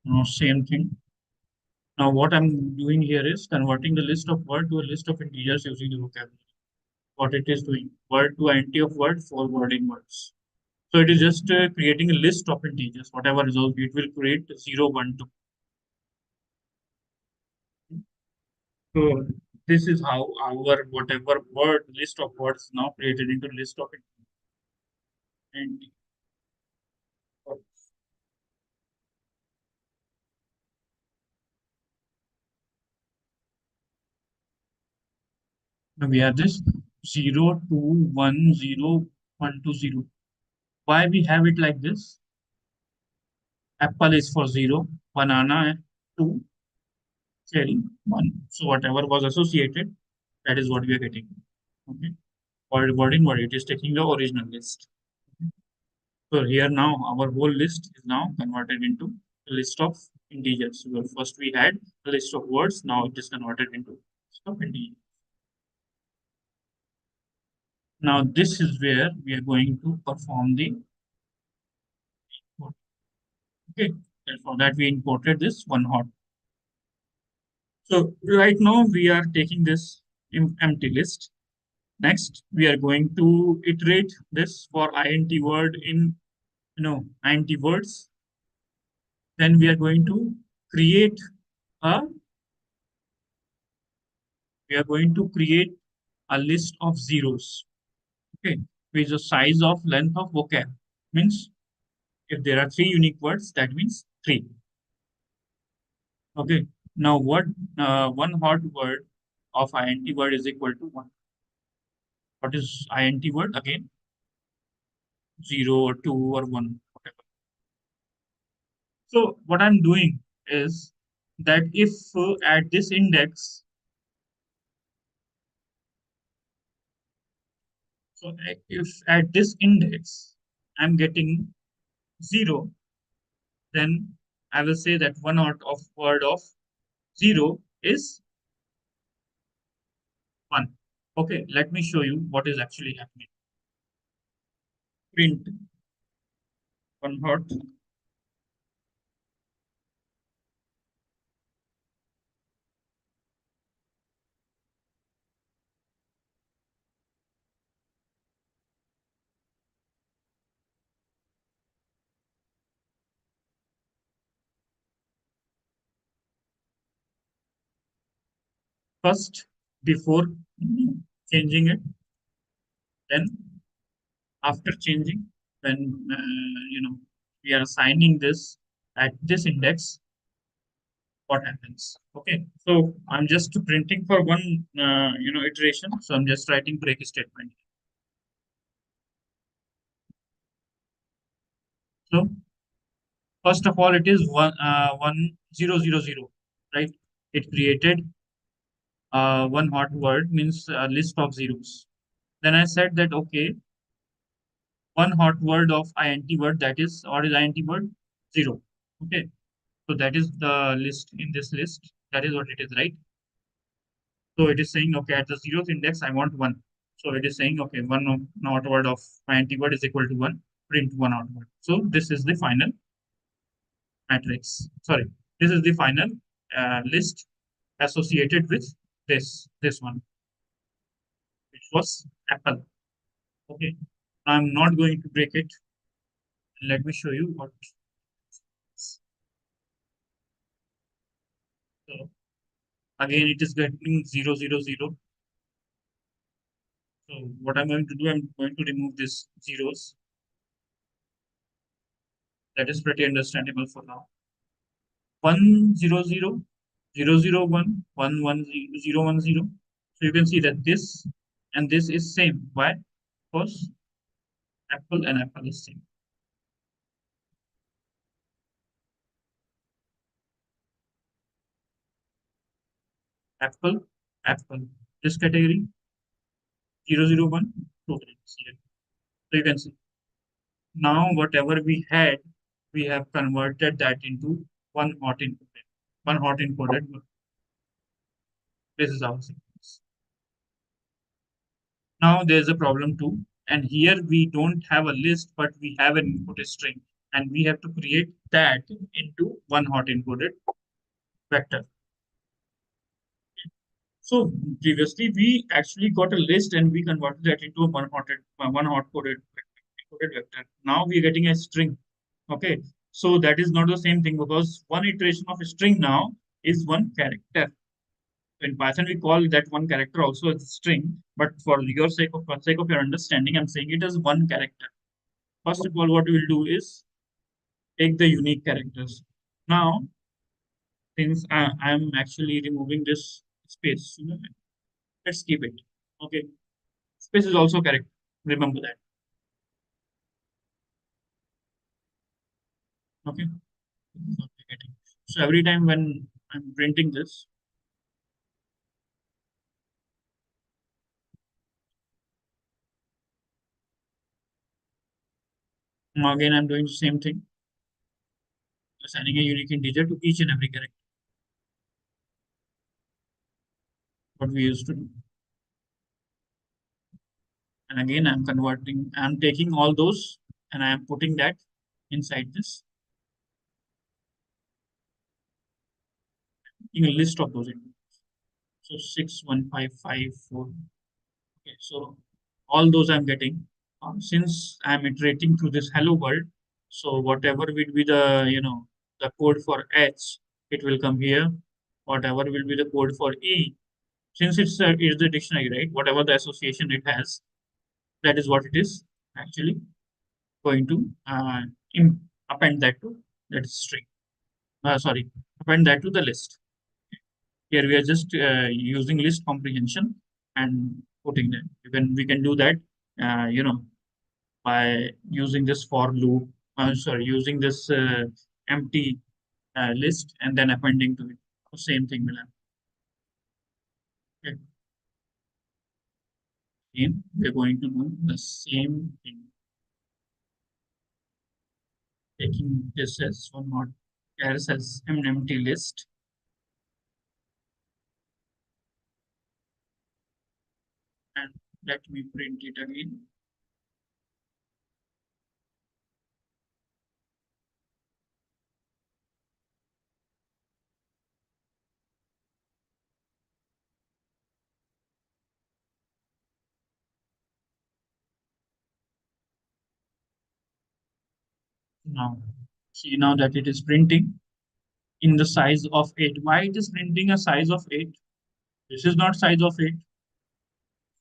no, same thing. Now what I'm doing here is converting the list of word to a list of integers using the vocabulary. What it is doing, word to entity of word, forwarding words. So it is just creating a list of integers. Whatever result it will create 0, 1, 2. So this is how our whatever word list of words now created into list of integers. And now we have this 0, 2, 1, 0, 1, 2, 0. Why we have it like this? Apple is for 0, banana 2, cherry 1. So whatever was associated, that is what we are getting. Okay. Word in word, it is taking the original list. So here now our whole list is now converted into a list of integers. So first we had a list of words, now it is converted into a list of integers. Now this is where we are going to perform the import. Okay. And for that we imported this one hot. So right now we are taking this empty list. Next, we are going to iterate this for int word in int words. Then we are going to create a we are going to create a list of zeros. Okay, with the size of length of vocab. Means if there are three unique words, that means three. Okay. Now what one hot word of int word is equal to one. What is int word again? Zero or two or one, whatever. So what I'm doing is that if at this index, if at this index I'm getting zero, then I will say that one out of word of zero is one. Okay, let me show you what is actually happening. Print one hot. First before changing it, then after changing, when we are assigning this at this index, what happens? Okay, so I'm just printing for one iteration, so I'm just writing break statement. So first of all, it is 1 1 0 0 0, right? It created one hot word, means a list of zeros. Then I said that okay, one hot word of int word, that is what is int word? Zero. Okay, so that is the list in this list. That is what it is, right? So it is saying, okay, at the zeroth index, I want one. So it is saying, okay, one not word of my antword is equal to one, print one outward. So this is the final matrix. Sorry, this is the final list associated with this one, which was Apple. Okay, I'm not going to break it. Let me show you what. So again, it is getting 0 0 0. So what I'm going to do, I'm going to remove these zeros. That is pretty understandable for now. 1 0 0 0 0 1 1 0 So you can see that this and this is same. Why? Because apple and apple is same. Apple, apple. This category 0 0 1 totally here. So you can see now whatever we had, we have converted that into one hot encoded. One hot encoded. This is our sequence. Now there's a problem too. And here we don't have a list, but we have an input string. And we have to create that into one hot encoded vector. So previously we actually got a list and we converted that into a one hot coded vector. coded vector. Now we are getting a string. Okay. So that is not the same thing because one iteration of a string now is one character. So in Python, we call that one character also as a string. But for sake of your understanding, I'm saying it as one character. First of all, what we will do is take the unique characters. Now, since I'm actually removing this space, let's keep it. Okay. Space is also correct. Remember that. Okay. So every time when I'm printing this, again I'm doing the same thing, assigning a unique integer to each and every character. What we used to do. And again I'm taking all those and I am putting that inside this in a list of those integers. So 61554. Okay, so all those I'm getting. Since I'm iterating through this hello world, so whatever will be the code for H, it will come here. Whatever will be the code for E, since it's the dictionary, right? Whatever the association it has, that is what it is actually going to append that to that string. Sorry, append that to the list. Here we are just using list comprehension and putting that. We can do that, by using this for loop. Sorry, using this empty list and then appending to it. The same thing will happen. Okay. Again, we're going to do the same thing, taking this as one not else as an empty list. And let me print it again. Now, see now that it is printing in the size of 8. Why it is printing a size of 8? This is not size of 8.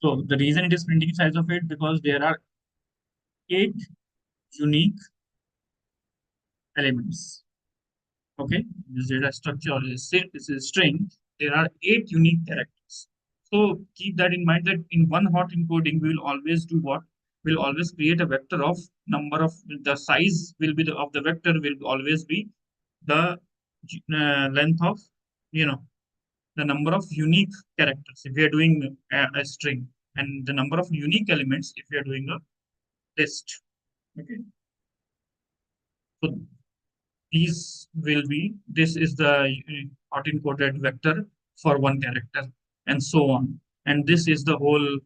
So the reason it is printing size of 8 because there are 8 unique elements. Okay, this data structure is a string. There are 8 unique characters. So keep that in mind that in one hot encoding, we will always do what? We'll always create a vector of number of the size will be of the vector will always be the length of you know the number of unique characters if we are doing a string, and the number of unique elements if we are doing a list. Okay, so this is the hot encoded vector for one character, and so on, and this is the whole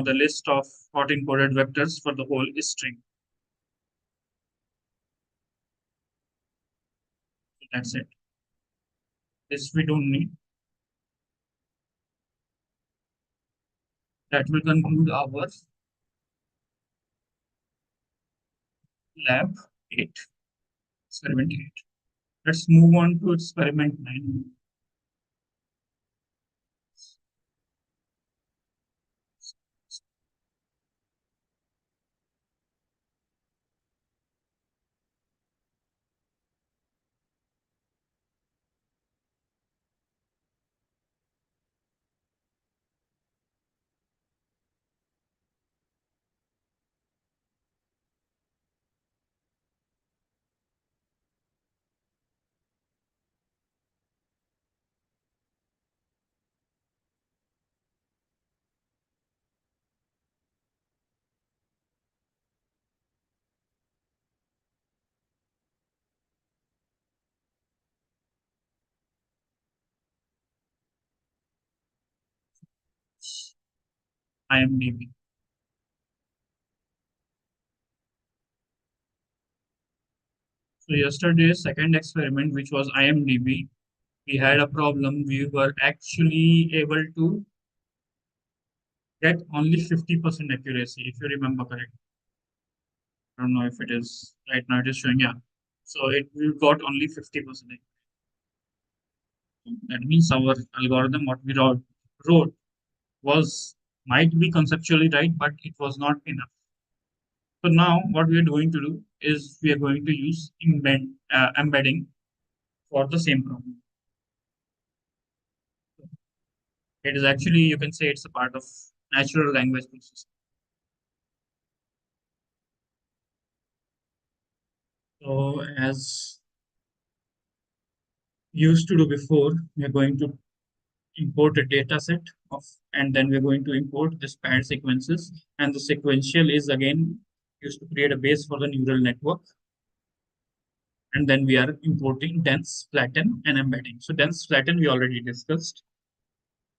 the list of hot encoded vectors for the whole string. That's it. This we don't need. That will conclude our lab 8, experiment 8. Let's move on to experiment 9. IMDb. So yesterday's second experiment, which was IMDb, we had a problem. We were actually able to get only 50% accuracy, if you remember correctly. I don't know if it is right now. It is showing, yeah. So it we got only 50%. That means our algorithm, what we wrote was might be conceptually right, but it was not enough. So now what we are going to do is we are going to use embedding for the same problem. It is actually, you can say it's a part of natural language processing. So as used to do before, we are going to import a data set of, and then we're going to import this paired sequences. And the sequential is again used to create a base for the neural network. And then we are importing dense, flatten, and embedding. So dense, flatten, we already discussed.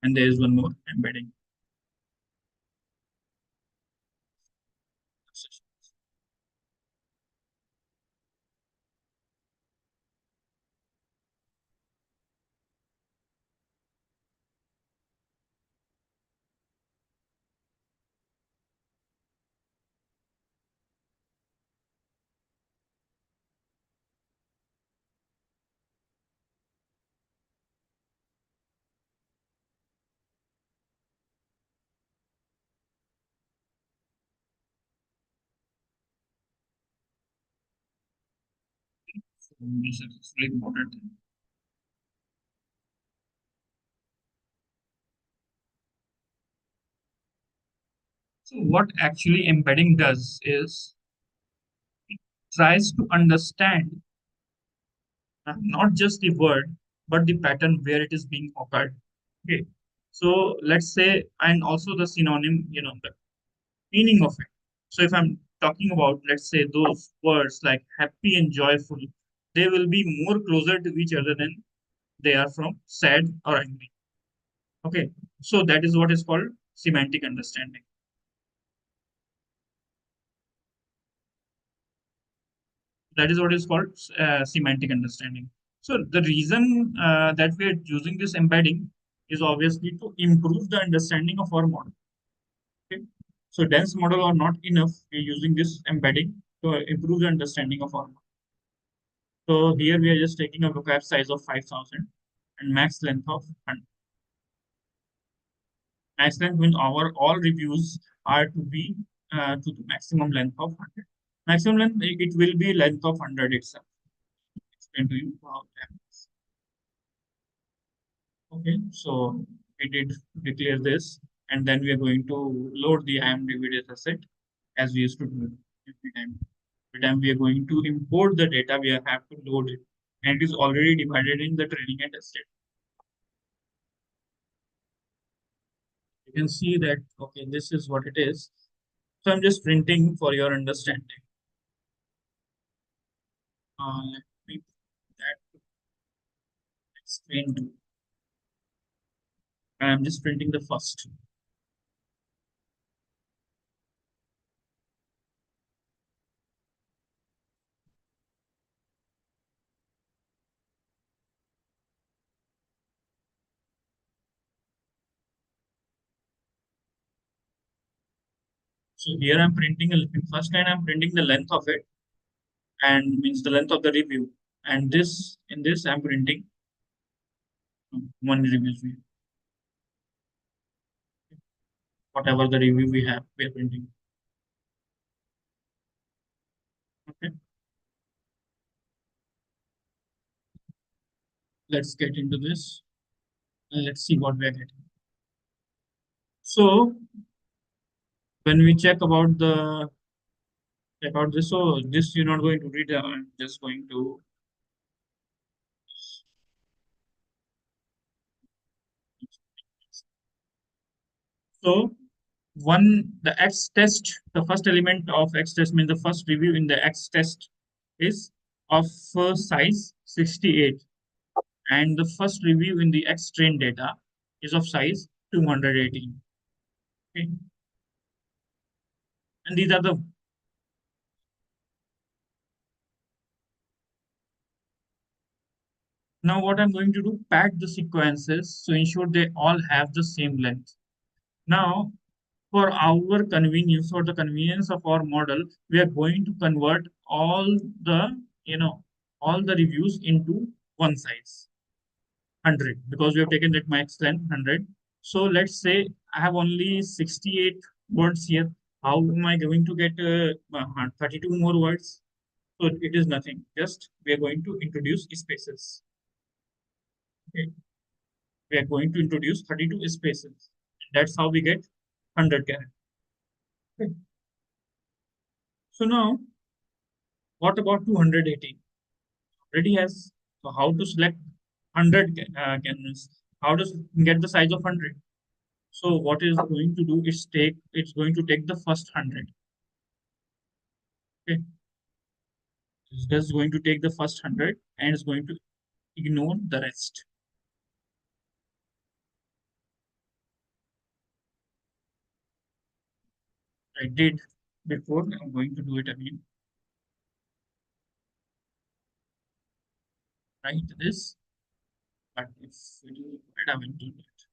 And there is one more embedding. So this is really important. So what actually embedding does is tries to understand not just the word, but the pattern where it is being occurred. Okay. So let's say, and also the synonym, the meaning of it. So if I'm talking about, let's say, those words like happy and joyful, they will be more closer to each other than they are from sad or angry. Okay. So that is what is called semantic understanding. That is what is called semantic understanding. So the reason that we are using this embedding is obviously to improve the understanding of our model. Okay? So dense model are not enough. We're using this embedding to improve the understanding of our model. So here we are just taking a vocab size of 5,000 and max length of 100. Max length means our all reviews are to be to the maximum length of 100. Maximum length, it will be length of 100 itself. Explain to you how that is. Okay, so we did declare this, and then we are going to load the IMDb data set as we used to do every time. Every time we are going to import the data, we have to load it, and it is already divided in the training and tested. You can see that, okay, this is what it is. So I'm just printing for your understanding. Let me put that to screen two. I'm just printing the first. So here I'm printing a first line, I'm printing the length of it, and means the length of the review. And this in this I'm printing one review view. Whatever the review we have, we are printing. Okay, let's get into this. And let's see what we are getting. So when we check out this, so this you're not going to read. I'm just going to. So the X test, the first element of X test means the first review in the X test is of size 68, and the first review in the X train data is of size 218. Okay, and these are the now what I'm going to do, pad the sequences so ensure they all have the same length. Now for our convenience, for the convenience of our model, we are going to convert all the, you know, all the reviews into one size, 100, because we have taken that max length 100. So let's say I have only 68 words here. How am I going to get 32 more words? So it is nothing. Just we are going to introduce spaces. Okay. We are going to introduce 32 spaces. That's how we get 100 characters. Okay. So now, what about 280? Already has. So how to select 100 canvas? How does it get the size of 100? So what is going to do is it's going to take the first 100. Okay. It's just going to take the first 100 and it's going to ignore the rest. I did before. I'm going to do it again. Right this, but if it is required, I will do it.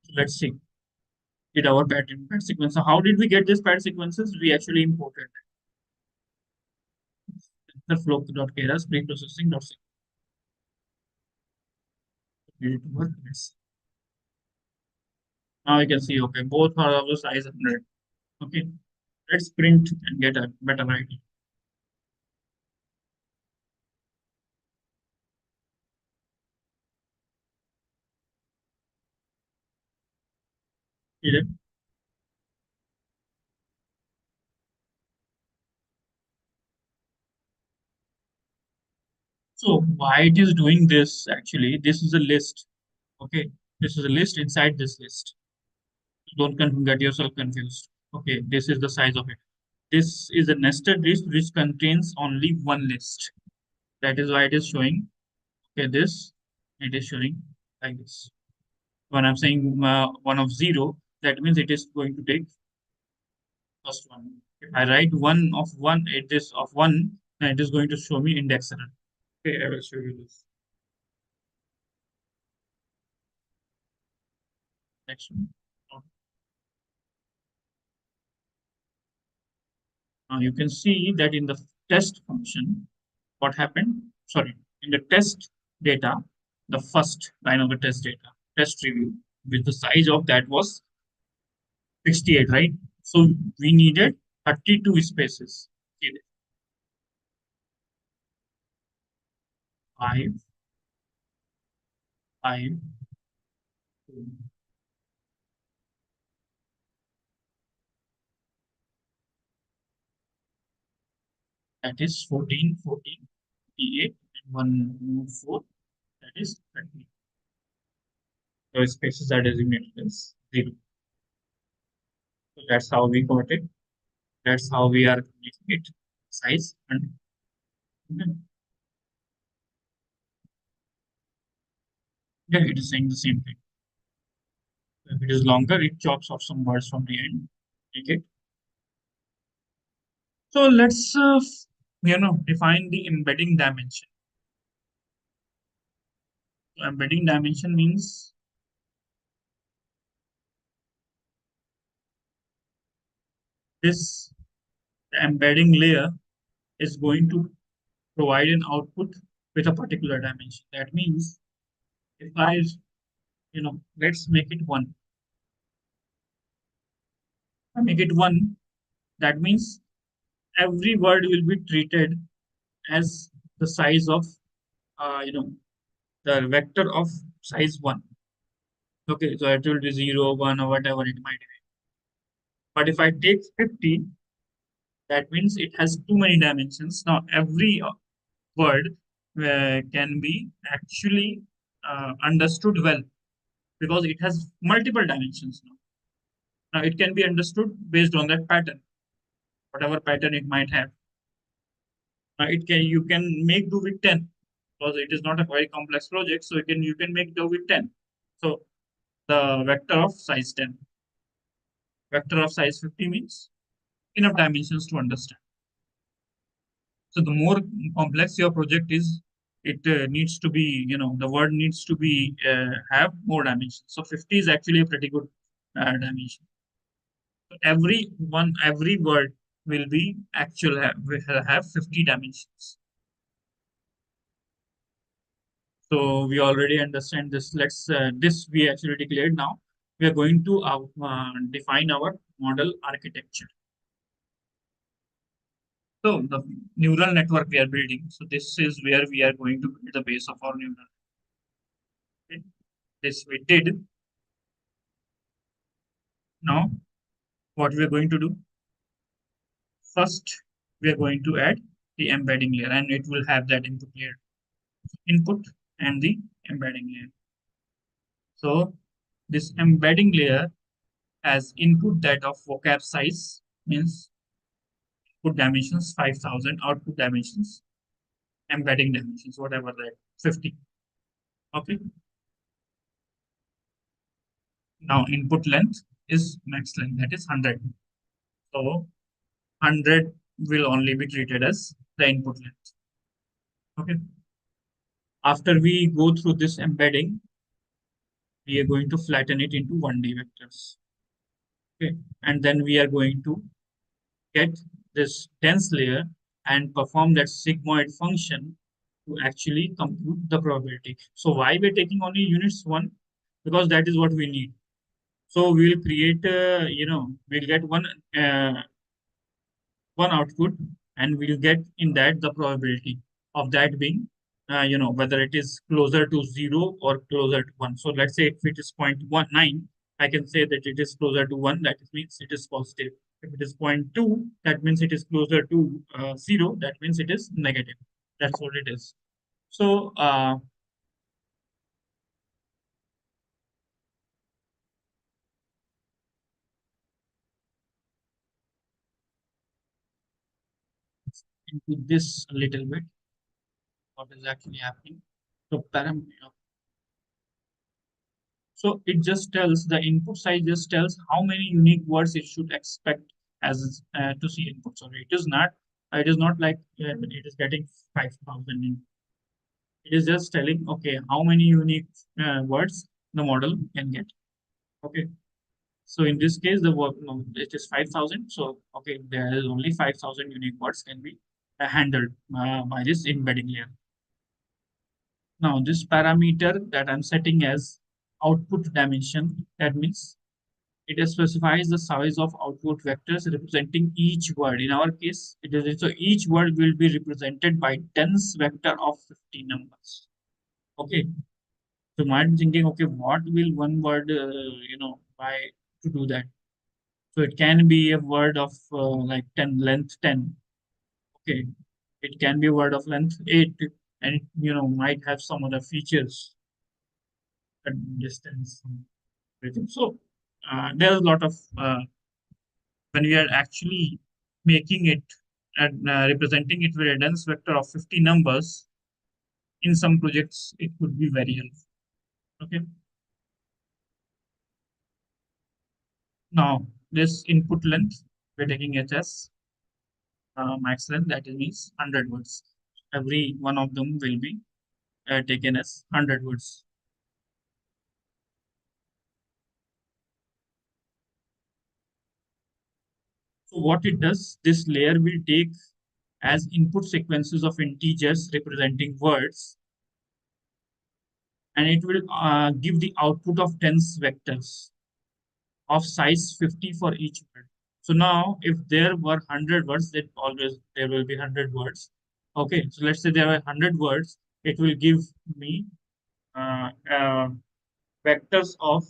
So let's see. Did our pad sequence. So how did we get these pad sequences? We actually imported the flow.keras preprocessing.c. Did it work? Yes. Now you can see, okay, both are of the size 100. Okay, let's print and get a better idea. Yeah. So why it is doing this actually? This is a list. Okay, this is a list inside this list. Don't get yourself confused. Okay, this is the size of it. This is a nested list which contains only one list. That is why it is showing. Okay, this it is showing like this. When I'm saying one of zero, that means it is going to take first one. If I write one of one, it is of one, then it is going to show me index error. Okay, I will show you this. Next one. Now you can see that in the test function, what happened? Sorry, in the test data, the first line of the test data, test review, with the size of that was 68, right? So we needed 32 spaces. Okay, 5, 5, 2, that is 14, 14, 48, and 1 more 4, that is 30. So spaces are designated as 0. So that's how we got it. That's how we are making it size. And yeah, it is saying the same thing. If it is longer, it chops off some words from the end. Okay. So let's define the embedding dimension. So embedding dimension means this embedding layer is going to provide an output with a particular dimension. That means if I, let's make it one. I make it one. That means every word will be treated as the size of, the vector of size one. Okay, so it will be 0, 1, or whatever it might be. But if I take 50, that means it has too many dimensions. Now, every word can be actually understood well because it has multiple dimensions now. Now, it can be understood based on that pattern, whatever pattern it might have. It can you can make do with 10 because it is not a very complex project, so you can make do with 10. So the vector of size 10, vector of size 50 means enough dimensions to understand. So the more complex your project is, it needs to be, the word needs to be have more dimensions. So 50 is actually a pretty good dimension. So every word will be will have 50 dimensions. So we already understand this. This we actually declared. Now we are going to define our model architecture. So the neural network we are building. So this is where we are going to build the base of our neural. Okay. This we did. Now what we are going to do? First, we are going to add the embedding layer, and it will have that input layer, input and the embedding layer. So this embedding layer has input that of vocab size, means input dimensions 5000, output dimensions, embedding dimensions, whatever that 50. Okay. Now input length is max length, that is 100. So 100 will only be treated as the input length. Okay. After we go through this embedding, we are going to flatten it into 1D vectors. Okay. And then we are going to get this dense layer and perform that sigmoid function to actually compute the probability. So why we're taking only units 1? Because that is what we need. So we'll create, we'll get uh, one output, and we'll get in that the probability of that being, whether it is closer to 0 or closer to 1. So let's say if it is 0.19, I can say that it is closer to 1, that means it is positive. If it is zero point 0.2, that means it is closer to 0, that means it is negative. That's what it is. So into this a little bit, what is actually happening. So So it just tells the input size just tells how many unique words it should expect as to see input. So it is not like it is getting 5,000 in. It is just telling, okay, how many unique words the model can get. Okay. So in this case, the work, no, it is 5,000. So, okay, there is only 5,000 unique words can be handled by this embedding layer. Now, this parameter that I'm setting as output dimension, that means it specifies the size of output vectors representing each word. In our case, it is so each word will be represented by dense vector of 50 numbers. Okay. So might be thinking, okay, what will one word, by to do that? So it can be a word of like 10 length 10. Okay. It can be a word of length 8, and it, might have some other features, distance, everything. So there's a lot of when we are actually making it and representing it with a dense vector of 50 numbers, in some projects it could be very helpful. Okay. Now this input length, we're taking it as max length, that means 100 words. Every one of them will be taken as 100 words. So what it does, this layer will take as input sequences of integers representing words, and it will give the output of dense vectors of size 50 for each word. So now if there were 100 words, then always there will be 100 words. Okay, so let's say there are 100 words, it will give me vectors of,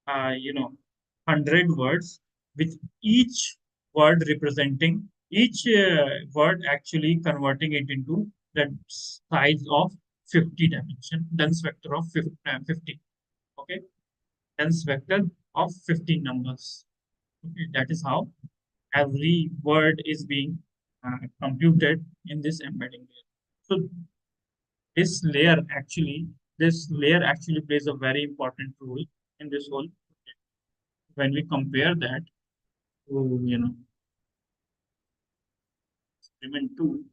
uh, you know, 100 words, with each word representing, each word actually converting it into the size of 50 dimension, dense vector of 50. Okay, dense vector of 50 numbers. Okay, that is how every word is being computed in this embedding layer. So this layer actually, this layer actually plays a very important role in this whole project. When we compare that to, experiment two,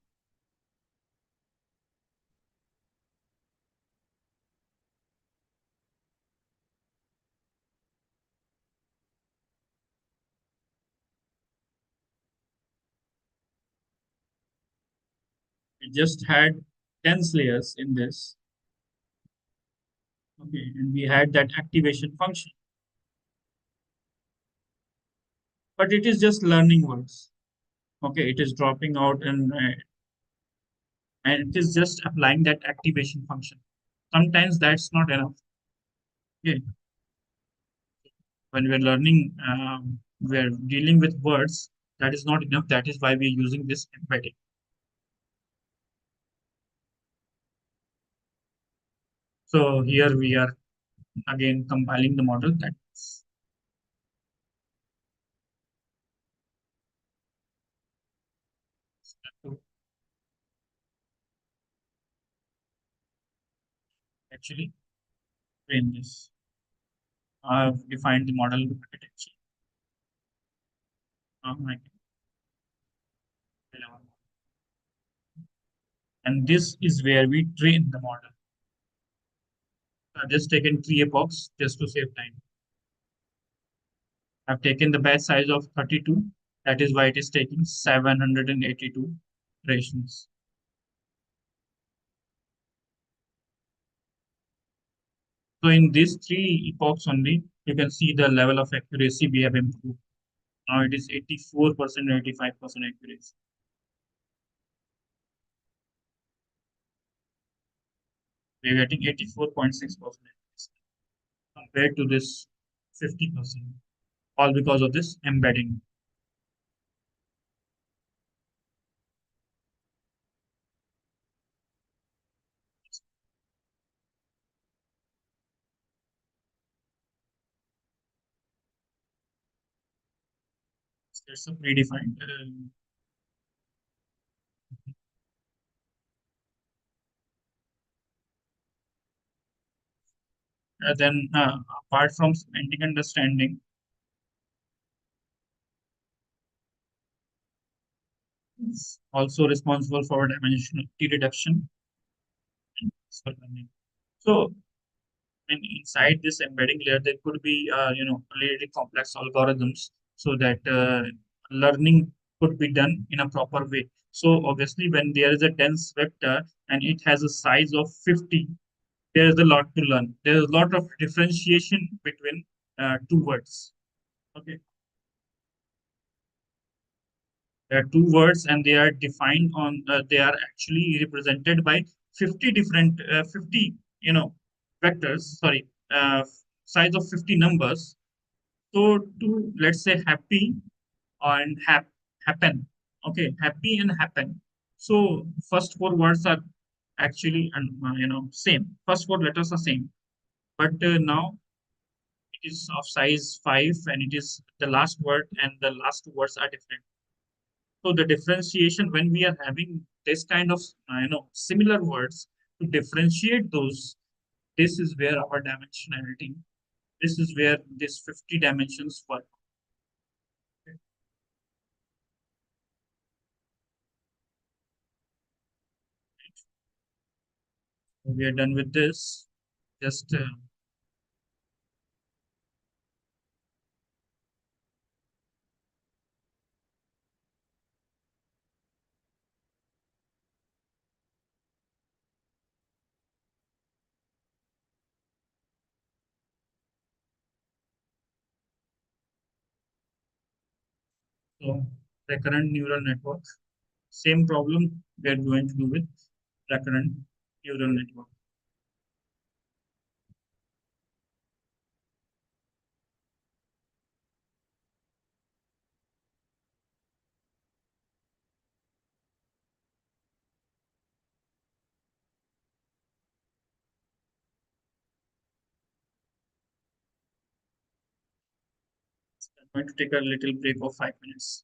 We just had dense layers in this. Okay, and we had that activation function, but it is just learning words. Okay, it is dropping out and it is just applying that activation function. Sometimes that's not enough. Okay, when we're learning, we're dealing with words. That is not enough. That is why we're using this embedding. So here we are again compiling the model that's to actually train this. I've defined the model architecture. Like 11. And this is where we train the model. I've just taken 3 epochs just to save time. I've taken the batch size of 32. That is why it is taking 782 iterations. So in these 3 epochs only, you can see the level of accuracy we have improved. Now it is 84%, 85% accuracy. We're getting 84.6% accuracy compared to this 50%, all because of this embedding. There's a predefined. Then, apart from semantic understanding, it's also responsible for dimensionality reduction. For learning. So, inside this embedding layer, there could be, really complex algorithms so that learning could be done in a proper way. So, obviously, when there is a dense vector and it has a size of 50, there is a lot to learn. There is a lot of differentiation between two words. Okay, there are two words and they are defined on. They are actually represented by 50 different 50 vectors. Sorry, size of 50 numbers. So to let's say happy and happen. Okay, happy and happen. So first four words are actually and same. First four letters are same, but now it is of size 5 and it is the last word and the last two words are different. So the differentiation when we are having this kind of similar words to differentiate those, this is where our dimensionality, this is where this 50 dimensions work. We are done with this. Just so recurrent neural network. Same problem we are going to do with recurrent neural network. I'm going to take a little break of 5 minutes.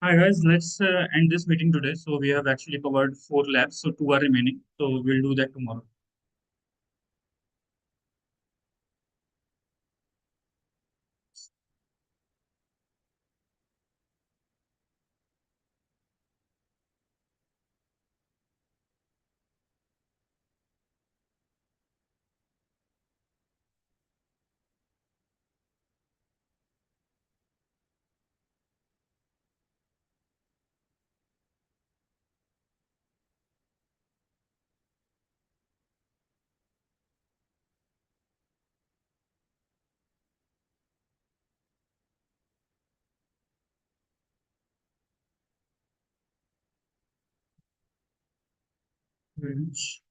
Hi guys, let's end this meeting today. So we have actually covered four labs, so two are remaining. So we'll do that tomorrow. Very much.